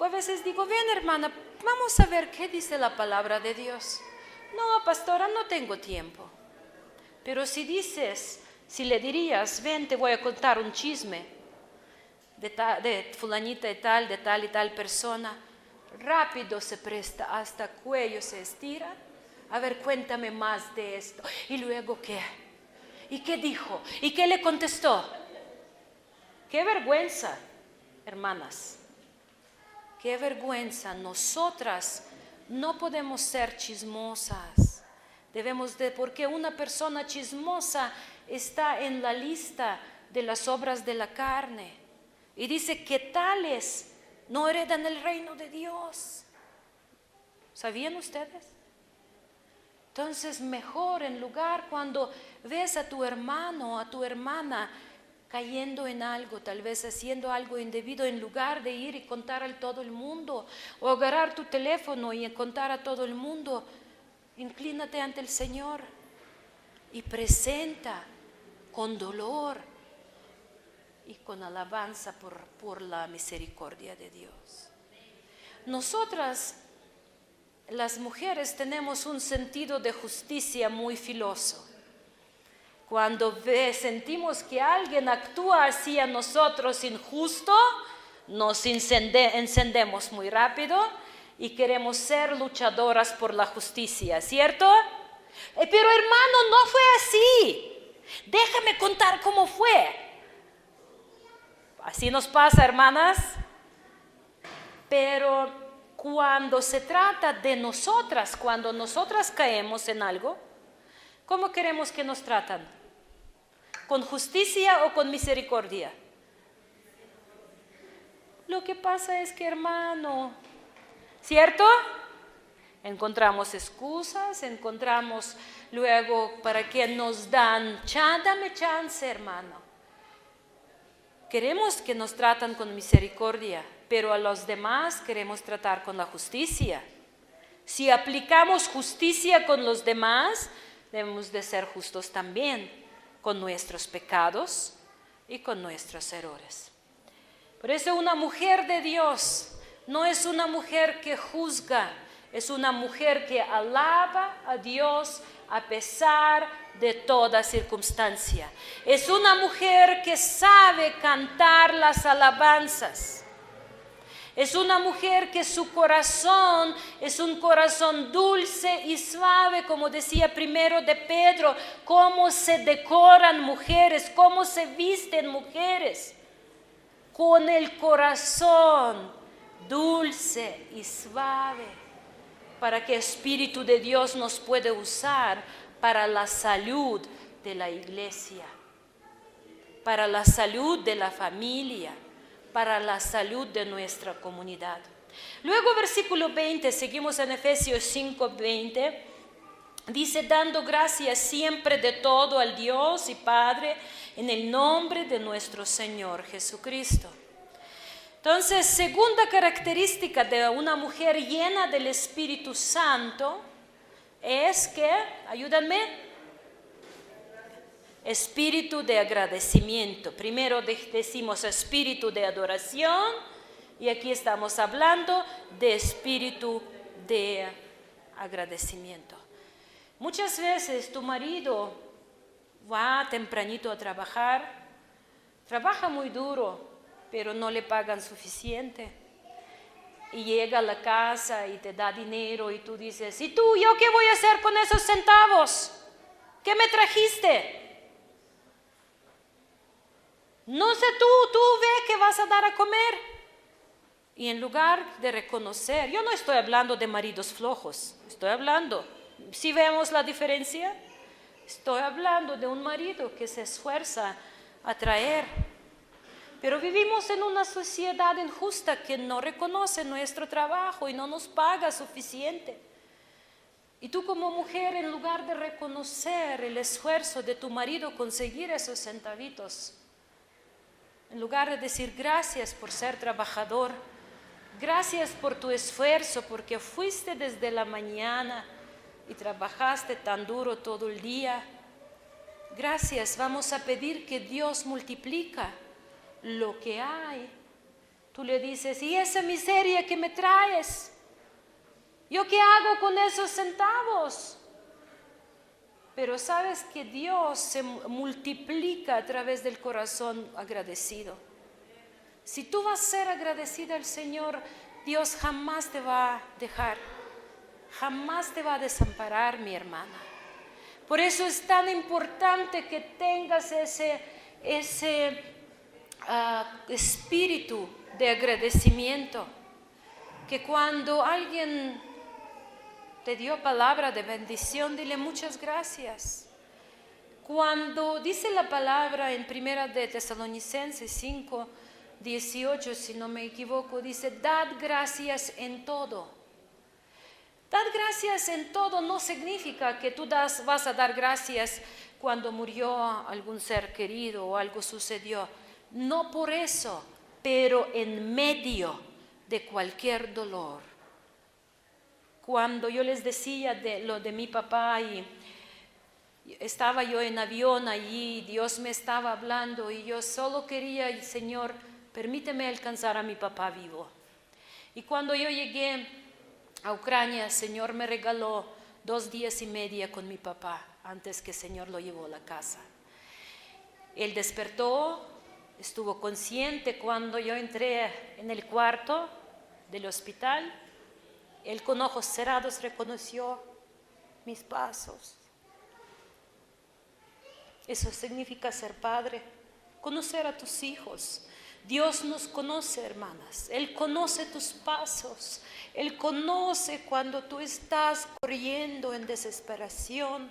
a veces digo, ven hermana, vamos a ver qué dice la palabra de Dios. No, pastora, no tengo tiempo. Pero si le dirías, ven, te voy a contar un chisme de fulanita y tal persona, rápido se presta, hasta cuello se estira. A ver, cuéntame más de esto. ¿Y luego qué? ¿Y qué dijo? ¿Y qué le contestó? ¡Qué vergüenza, hermanas! ¡Qué vergüenza! Nosotras no podemos ser chismosas. Porque una persona chismosa está en la lista de las obras de la carne. Y dice que tales no heredan el reino de Dios. ¿Sabían ustedes? Entonces, mejor en lugar cuando ves a tu hermano, a tu hermana cayendo en algo, tal vez haciendo algo indebido, en lugar de ir y contar a todo el mundo, o agarrar tu teléfono y contar a todo el mundo, inclínate ante el Señor y presenta con dolor y con alabanza por la misericordia de Dios. Nosotras, las mujeres, tenemos un sentido de justicia muy filoso. Cuando sentimos que alguien actúa hacia nosotros injusto, nos encendemos muy rápido y queremos ser luchadoras por la justicia, ¿cierto? Pero hermano, no fue así. Déjame contar cómo fue. Así nos pasa, hermanas. Pero cuando se trata de nosotras, cuando nosotras caemos en algo, ¿cómo queremos que nos tratan? ¿Con justicia o con misericordia? Lo que pasa es que, hermano, ¿cierto? Encontramos excusas, encontramos luego para que nos dan, dame chance, hermano. Queremos que nos tratan con misericordia, pero a los demás queremos tratar con la justicia. Si aplicamos justicia con los demás, debemos de ser justos también con nuestros pecados y con nuestros errores. Por eso una mujer de Dios no es una mujer que juzga, es una mujer que alaba a Dios a pesar de toda circunstancia. Es una mujer que sabe cantar las alabanzas. Es una mujer que su corazón es un corazón dulce y suave, como decía primero de Pedro, cómo se decoran mujeres, cómo se visten mujeres, con el corazón dulce y suave. para que el Espíritu de Dios nos pueda usar para la salud de la iglesia, para la salud de la familia, para la salud de nuestra comunidad. Luego versículo 20, seguimos en Efesios 5:20, dice: dando gracias siempre de todo al Dios y Padre en el nombre de nuestro Señor Jesucristo. Entonces, segunda característica de una mujer llena del Espíritu Santo es que, ayúdenme, espíritu de agradecimiento. Primero decimos espíritu de adoración y aquí estamos hablando de espíritu de agradecimiento. Muchas veces tu marido va tempranito a trabajar, trabaja muy duro, pero no le pagan suficiente. Y llega a la casa y te da dinero y tú dices: ¿y tú, yo qué voy a hacer con esos centavos? ¿Qué me trajiste? No sé, tú ve qué vas a dar a comer. Y en lugar de reconocer, yo no estoy hablando de maridos flojos, estoy hablando, si vemos la diferencia, estoy hablando de un marido que se esfuerza a traer. Pero vivimos en una sociedad injusta que no reconoce nuestro trabajo y no nos paga suficiente. Y tú como mujer, en lugar de reconocer el esfuerzo de tu marido conseguir esos centavitos, en lugar de decir gracias por ser trabajador, gracias por tu esfuerzo, porque fuiste desde la mañana y trabajaste tan duro todo el día, gracias, vamos a pedir que Dios multiplica lo que hay. Tú le dices: ¿y esa miseria que me traes? ¿Yo qué hago con esos centavos? Pero sabes que Dios se multiplica a través del corazón agradecido. Si tú vas a ser agradecida al Señor, Dios jamás te va a dejar, jamás te va a desamparar, mi hermana. Por eso es tan importante que tengas ese espíritu de agradecimiento, que cuando alguien te dio palabra de bendición, dile muchas gracias. Cuando dice la palabra en 1 de Tesalonicenses 5:18, si no me equivoco, dice: dad gracias en todo. Dar gracias en todo no significa que tú vas a dar gracias cuando murió algún ser querido o algo sucedió. No por eso, pero en medio de cualquier dolor. Cuando yo les decía de lo de mi papá y estaba yo en avión allí, Dios me estaba hablando y yo solo quería: Señor, permíteme alcanzar a mi papá vivo. Y cuando yo llegué a Ucrania, el Señor me regaló 2 días y medio con mi papá antes que el Señor lo llevó a la casa. Él despertó, estuvo consciente cuando yo entré en el cuarto del hospital. Él con ojos cerrados reconoció mis pasos. Eso significa ser padre, conocer a tus hijos. Dios nos conoce, hermanas. Él conoce tus pasos. Él conoce cuando tú estás corriendo en desesperación.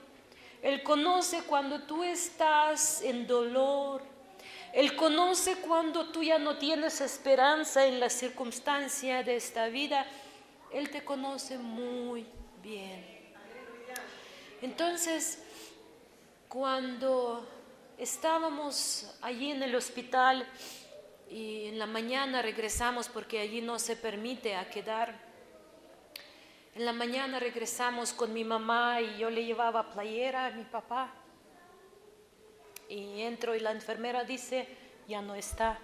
Él conoce cuando tú estás en dolor. Él conoce cuando tú ya no tienes esperanza en la circunstancia de esta vida. Él te conoce muy bien. Entonces, cuando estábamos allí en el hospital y en la mañana regresamos, porque allí no se permite a quedar, en la mañana regresamos con mi mamá y yo le llevaba playera a mi papá. Y entro y la enfermera dice: ya no está.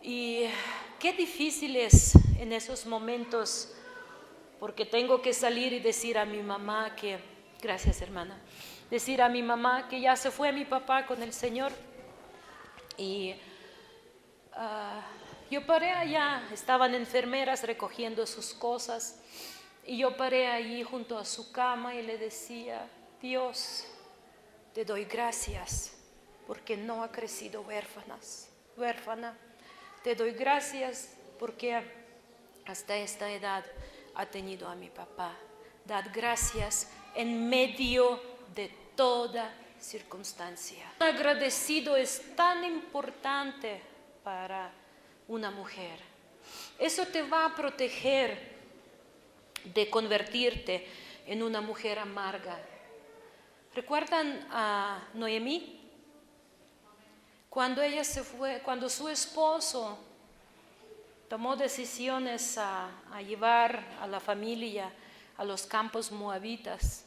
Y qué difícil es en esos momentos, porque tengo que salir y decir a mi mamá que, gracias hermana, decir a mi mamá que ya se fue mi papá con el Señor. Y yo paré allá, estaban enfermeras recogiendo sus cosas, y yo paré allí junto a su cama y le decía: Dios, te doy gracias porque no ha crecido huérfana. Te doy gracias porque hasta esta edad ha tenido a mi papá. Dad gracias en medio de toda circunstancia. Agradecido es tan importante para una mujer. Eso te va a proteger de convertirte en una mujer amarga. ¿Recuerdan a Noemí? Cuando ella se fue, cuando su esposo tomó decisiones a llevar a la familia a los campos moabitas,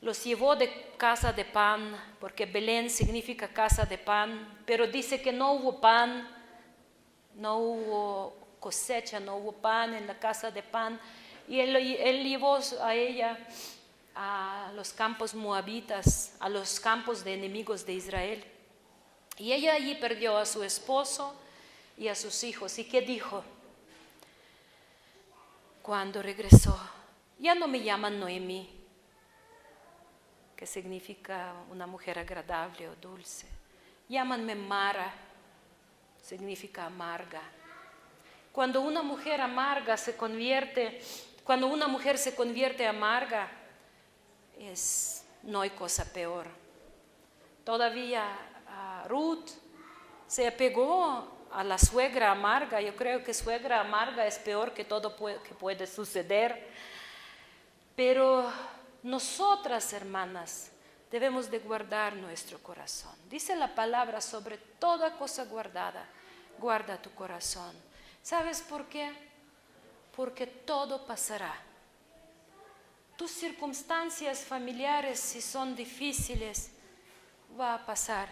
los llevó de casa de pan, porque Belén significa casa de pan, pero dice que no hubo pan, no hubo cosecha, no hubo pan en la casa de pan, y él llevó a ella a los campos moabitas, a los campos de enemigos de Israel. Y ella allí perdió a su esposo y a sus hijos. ¿Y qué dijo? Cuando regresó, ya no me llaman Noemí, que significa una mujer agradable o dulce. Llámanme Mara, significa amarga. Cuando una mujer se convierte amarga, no hay cosa peor. Todavía Ruth se apegó a la suegra amarga. Yo creo que suegra amarga es peor que todo que puede suceder. Pero nosotras, hermanas, debemos de guardar nuestro corazón. Dice la palabra: sobre toda cosa guardada, guarda tu corazón. ¿Sabes por qué? Porque todo pasará. Tus circunstancias familiares, si son difíciles, va a pasar.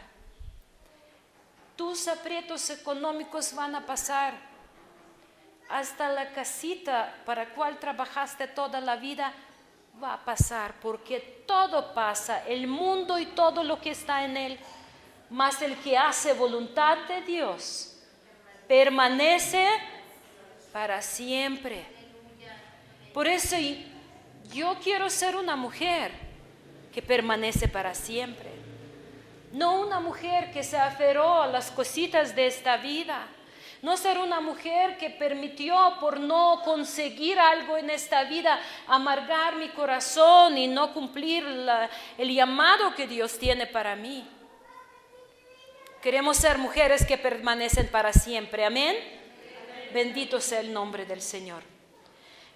Tus aprietos económicos van a pasar. Hasta la casita para la cual trabajaste toda la vida va a pasar, porque todo pasa, el mundo y todo lo que está en él. Mas el que hace voluntad de Dios permanece para siempre. Por eso yo quiero ser una mujer que permanece para siempre. No una mujer que se aferró a las cositas de esta vida. No ser una mujer que permitió, por no conseguir algo en esta vida, amargar mi corazón y no cumplir el llamado que Dios tiene para mí. Queremos ser mujeres que permanecen para siempre. Amén. Bendito sea el nombre del Señor.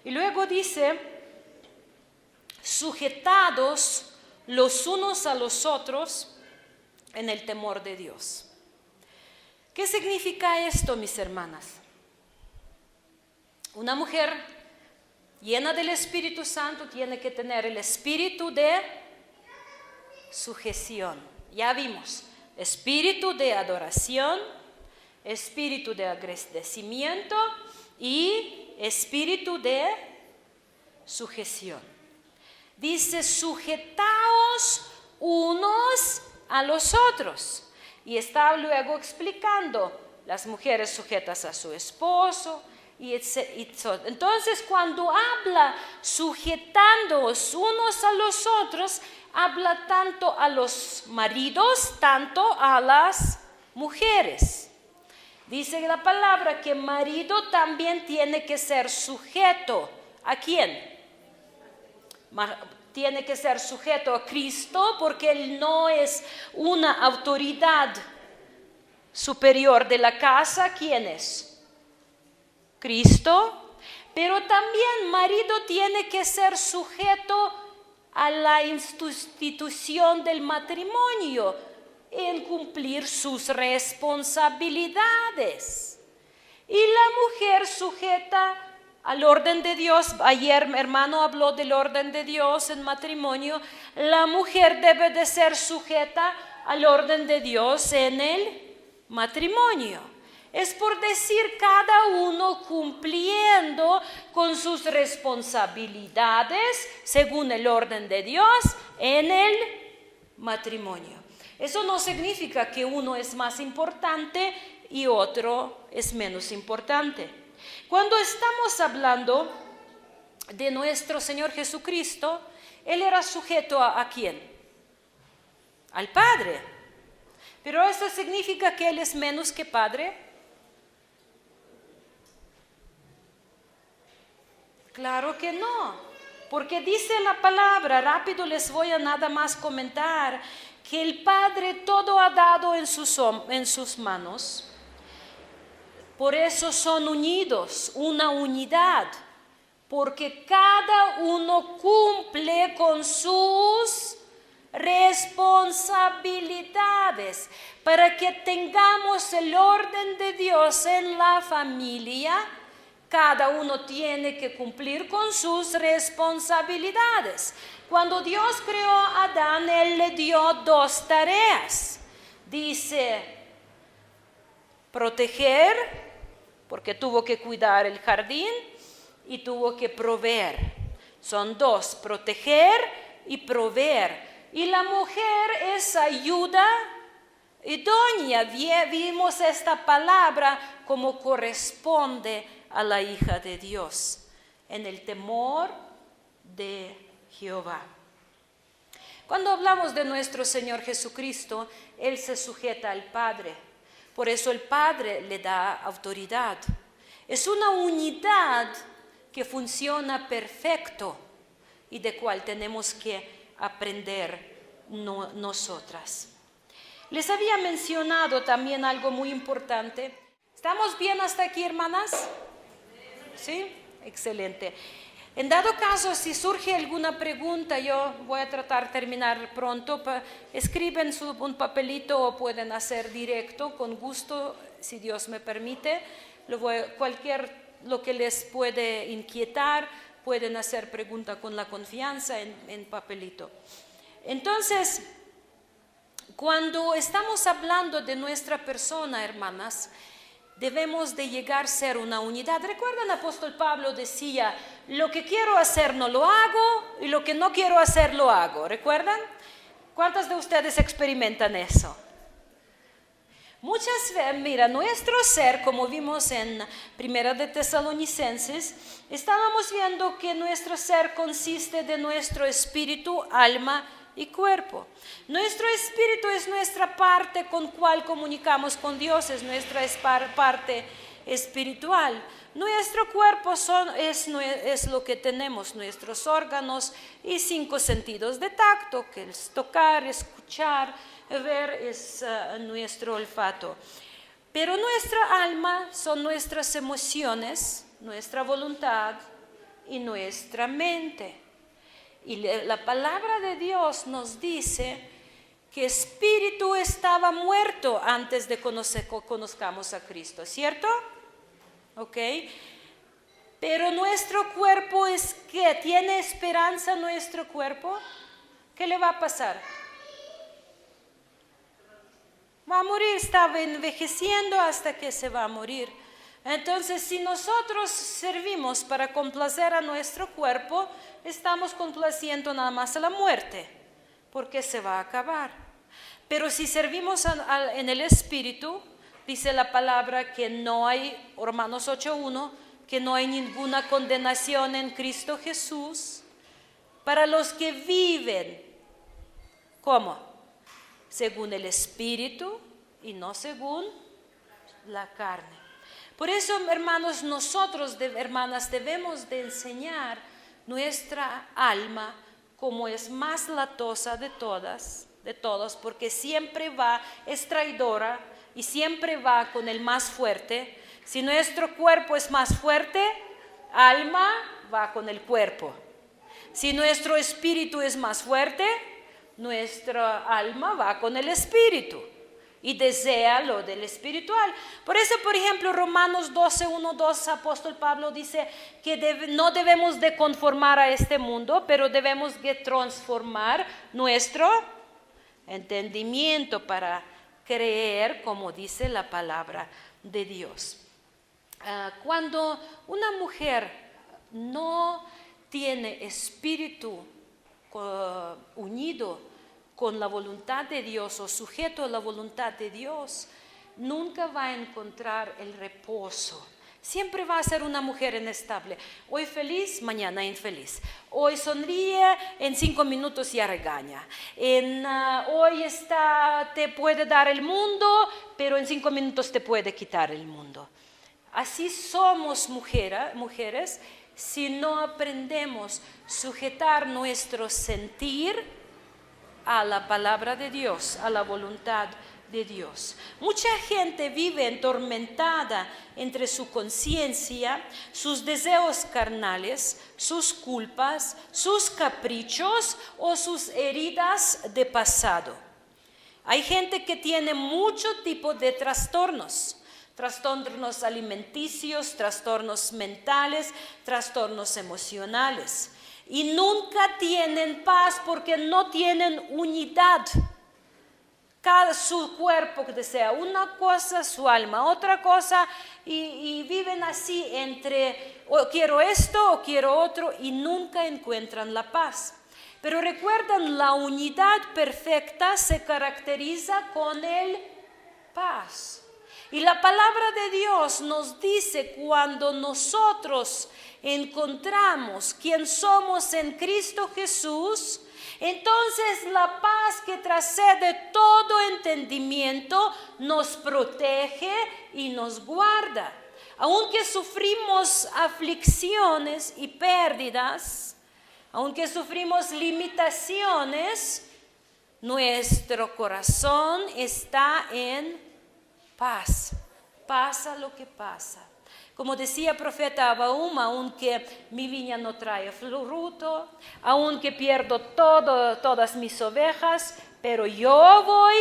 Y luego dice: sujetados los unos a los otros en el temor de Dios. ¿Qué significa esto, mis hermanas? Una mujer llena del Espíritu Santo tiene que tener el espíritu de sujeción. Ya vimos: espíritu de adoración, espíritu de agradecimiento y espíritu de sujeción. Dice: sujetaos unos a los otros. Y está luego explicando las mujeres sujetas a su esposo. Entonces, cuando habla sujetándoos unos a los otros, habla tanto a los maridos, tanto a las mujeres. Dice la palabra que marido también tiene que ser sujeto. ¿A quién? Tiene que ser sujeto a Cristo, porque Él no es una autoridad superior de la casa. ¿Quién es? Cristo. Pero también marido tiene que ser sujeto a la institución del matrimonio en cumplir sus responsabilidades. Y la mujer sujeta al orden de Dios. Ayer mi hermano habló del orden de Dios en matrimonio. La mujer debe de ser sujeta al orden de Dios en el matrimonio. Es por decir, cada uno cumpliendo con sus responsabilidades según el orden de Dios en el matrimonio. Eso no significa que uno es más importante y otro es menos importante. Cuando estamos hablando de nuestro Señor Jesucristo, Él era sujeto ¿a quién? Al Padre. Pero ¿eso significa que Él es menos que Padre? Claro que no, porque dice la palabra, rápido les voy a nada más comentar, que el Padre todo ha dado en sus manos. Por eso son unidos, una unidad, porque cada uno cumple con sus responsabilidades, para que tengamos el orden de Dios en la familia. Cada uno tiene que cumplir con sus responsabilidades. Cuando Dios creó a Adán, Él le dio 2 tareas. Dice, proteger, porque tuvo que cuidar el jardín, y tuvo que proveer. Son 2, proteger y proveer. Y la mujer es ayuda idónea. Vimos esta palabra como corresponde a la hija de Dios, en el temor de Jehová. Cuando hablamos de nuestro Señor Jesucristo, Él se sujeta al Padre. Por eso el Padre le da autoridad. Es una unidad que funciona perfecto y de cual tenemos que aprender nosotras. Les había mencionado también algo muy importante. ¿Estamos bien hasta aquí, hermanas? ¿Sí? Excelente. En dado caso, si surge alguna pregunta, yo voy a tratar de terminar pronto. Escriben un papelito o pueden hacer directo, con gusto, si Dios me permite. Lo que les puede inquietar, pueden hacer pregunta con la confianza en papelito. Entonces, cuando estamos hablando de nuestra persona, hermanas, debemos de llegar a ser una unidad. ¿Recuerdan? El apóstol Pablo decía, lo que quiero hacer no lo hago y lo que no quiero hacer lo hago. ¿Recuerdan? ¿Cuántas de ustedes experimentan eso? Muchas veces, mira, nuestro ser, como vimos en Primera de Tesalonicenses, estábamos viendo que nuestro ser consiste de nuestro espíritu, alma y cuerpo. Nuestro espíritu es nuestra parte con cual comunicamos con Dios, es nuestra parte espiritual. Nuestro cuerpo es lo que tenemos, nuestros órganos y 5 sentidos de tacto, que es tocar, escuchar, ver, es nuestro olfato. Pero nuestra alma son nuestras emociones, nuestra voluntad y nuestra mente. Y la palabra de Dios nos dice que espíritu estaba muerto antes de conozcamos a Cristo, ¿cierto? ¿Ok? Pero nuestro cuerpo es ¿qué? ¿Tiene esperanza nuestro cuerpo? ¿Qué le va a pasar? Va a morir, estaba envejeciendo hasta que se va a morir. Entonces, si nosotros servimos para complacer a nuestro cuerpo, estamos complaciendo nada más a la muerte, porque se va a acabar. Pero si servimos en el Espíritu, dice la palabra que no hay, Romanos 8:1, que no hay ninguna condenación en Cristo Jesús para los que viven, ¿cómo? Según el Espíritu y no según la carne. Por eso, hermanos, nosotros, hermanas, debemos de enseñar nuestra alma como es más latosa de todos, porque siempre es traidora y siempre va con el más fuerte. Si nuestro cuerpo es más fuerte, alma va con el cuerpo. Si nuestro espíritu es más fuerte, nuestra alma va con el espíritu y desea lo del espiritual. Por eso, por ejemplo, Romanos 12:1-2, apóstol Pablo dice que no debemos de conformar a este mundo, pero debemos de transformar nuestro entendimiento para creer como dice la palabra de Dios. Cuando una mujer no tiene espíritu unido con la voluntad de Dios o sujeto a la voluntad de Dios, nunca va a encontrar el reposo. Siempre va a ser una mujer inestable. Hoy feliz, mañana infeliz. Hoy sonríe, en 5 minutos ya regaña. Hoy te puede dar el mundo, pero en 5 minutos te puede quitar el mundo. Así somos mujeres si no aprendemos a sujetar nuestro sentir a la palabra de Dios, a la voluntad de Dios. Mucha gente vive atormentada entre su conciencia, sus deseos carnales, sus culpas, sus caprichos o sus heridas de pasado. Hay gente que tiene mucho tipo de trastornos. Trastornos alimenticios, trastornos mentales, trastornos emocionales. Y nunca tienen paz porque no tienen unidad. Su cuerpo desea una cosa, su alma otra cosa, y viven así entre o quiero esto o quiero otro y nunca encuentran la paz. Pero recuerdan, la unidad perfecta se caracteriza con el paz. Y la palabra de Dios nos dice, cuando nosotros encontramos quién somos en Cristo Jesús, entonces la paz que trascende todo entendimiento nos protege y nos guarda. Aunque sufrimos aflicciones y pérdidas, aunque sufrimos limitaciones, nuestro corazón está en paz. Pasa lo que pasa. Como decía el profeta Abaúm, aunque mi viña no trae fruto, aunque pierdo todas mis ovejas, pero yo voy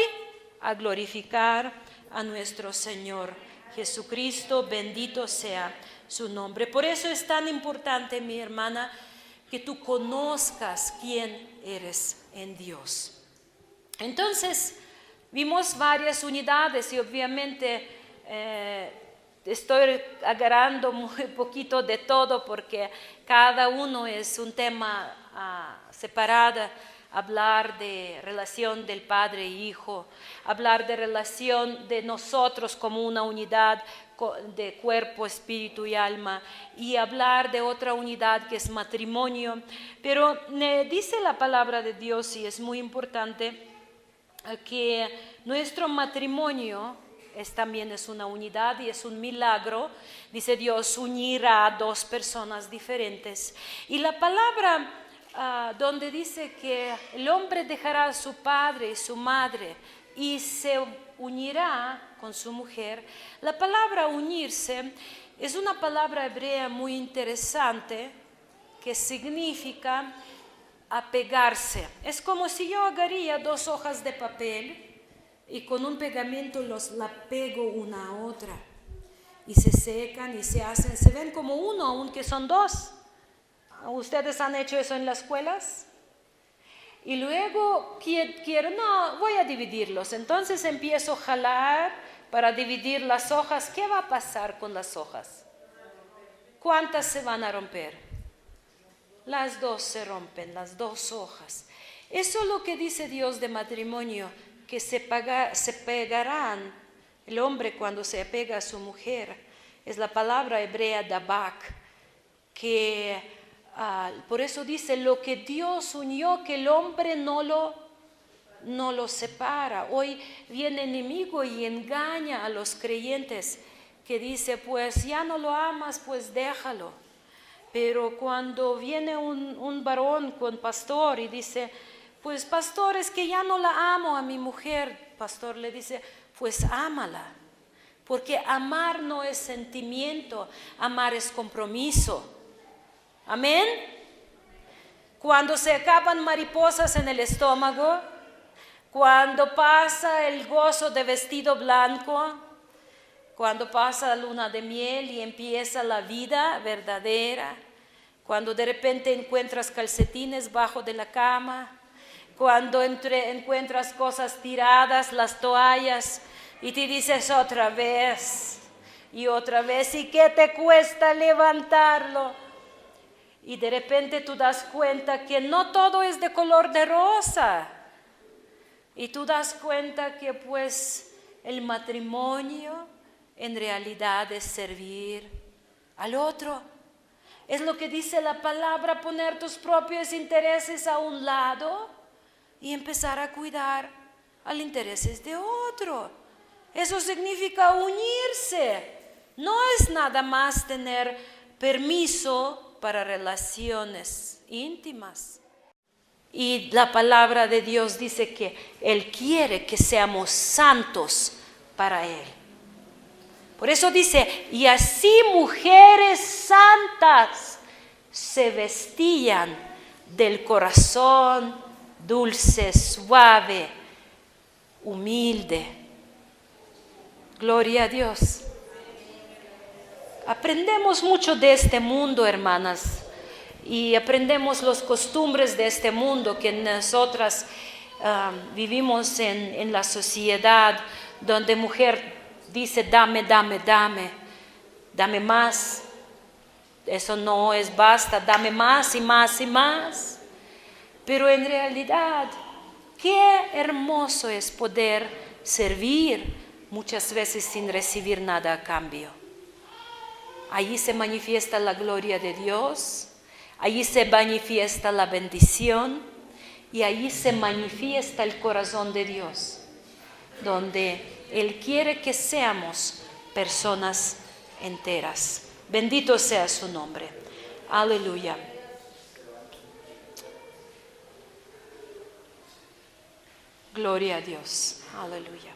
a glorificar a nuestro Señor Jesucristo, bendito sea su nombre. Por eso es tan importante, mi hermana, que tú conozcas quién eres en Dios. Entonces, vimos varias unidades y obviamente estoy agarrando muy poquito de todo porque cada uno es un tema separado. Hablar de relación del Padre e Hijo, hablar de relación de nosotros como una unidad de cuerpo, espíritu y alma, y hablar de otra unidad que es matrimonio. Pero dice la palabra de Dios, y es muy importante, que nuestro matrimonio también es una unidad y es un milagro. Dice Dios, unirá a dos personas diferentes. Y la palabra donde dice que el hombre dejará a su padre y su madre y se unirá con su mujer, la palabra unirse es una palabra hebrea muy interesante que significa apegarse. Es como si yo agarraría dos hojas de papel y con un pegamento la pego una a otra y se secan y se ven como uno, aunque son dos. ¿Ustedes han hecho eso en las escuelas? Y luego voy a dividirlos. Entonces empiezo a jalar para dividir las hojas. ¿Qué va a pasar con las hojas? ¿Cuántas se van a romper? Las dos se rompen, las dos hojas. Eso es lo que dice Dios de matrimonio, que se pegarán. El hombre cuando se apega a su mujer, es la palabra hebrea dabak, que por eso dice, lo que Dios unió, que el hombre no lo separa. Hoy viene el enemigo y engaña a los creyentes, que dice, pues ya no lo amas, pues déjalo. Pero cuando viene un varón con pastor y dice, pues pastor, es que ya no la amo a mi mujer, pastor le dice, pues ámala, porque amar no es sentimiento, amar es compromiso. Amén. Cuando se acaban mariposas en el estómago, cuando pasa el gozo de vestido blanco, cuando pasa la luna de miel y empieza la vida verdadera, cuando de repente encuentras calcetines bajo de la cama, cuando encuentras cosas tiradas, las toallas, y te dices otra vez, y ¿y qué te cuesta levantarlo? Y de repente tú das cuenta que no todo es de color de rosa. Y tú das cuenta que pues el matrimonio en realidad es servir al otro. Es lo que dice la palabra, poner tus propios intereses a un lado y empezar a cuidar a los intereses de otro. Eso significa unirse. No es nada más tener permiso para relaciones íntimas. Y la palabra de Dios dice que Él quiere que seamos santos para Él. Por eso dice, y así mujeres santas se vestían del corazón dulce, suave, humilde. Gloria a Dios. Aprendemos mucho de este mundo, hermanas, y aprendemos las costumbres de este mundo que nosotras vivimos en la sociedad donde mujer dice dame, dame, dame, dame más. Eso no es basta, dame más y más y más. Pero en realidad, qué hermoso es poder servir muchas veces sin recibir nada a cambio. Allí se manifiesta la gloria de Dios, allí se manifiesta la bendición y allí se manifiesta el corazón de Dios, donde Él quiere que seamos personas enteras. Bendito sea su nombre. Aleluya. Gloria a Dios. Aleluya.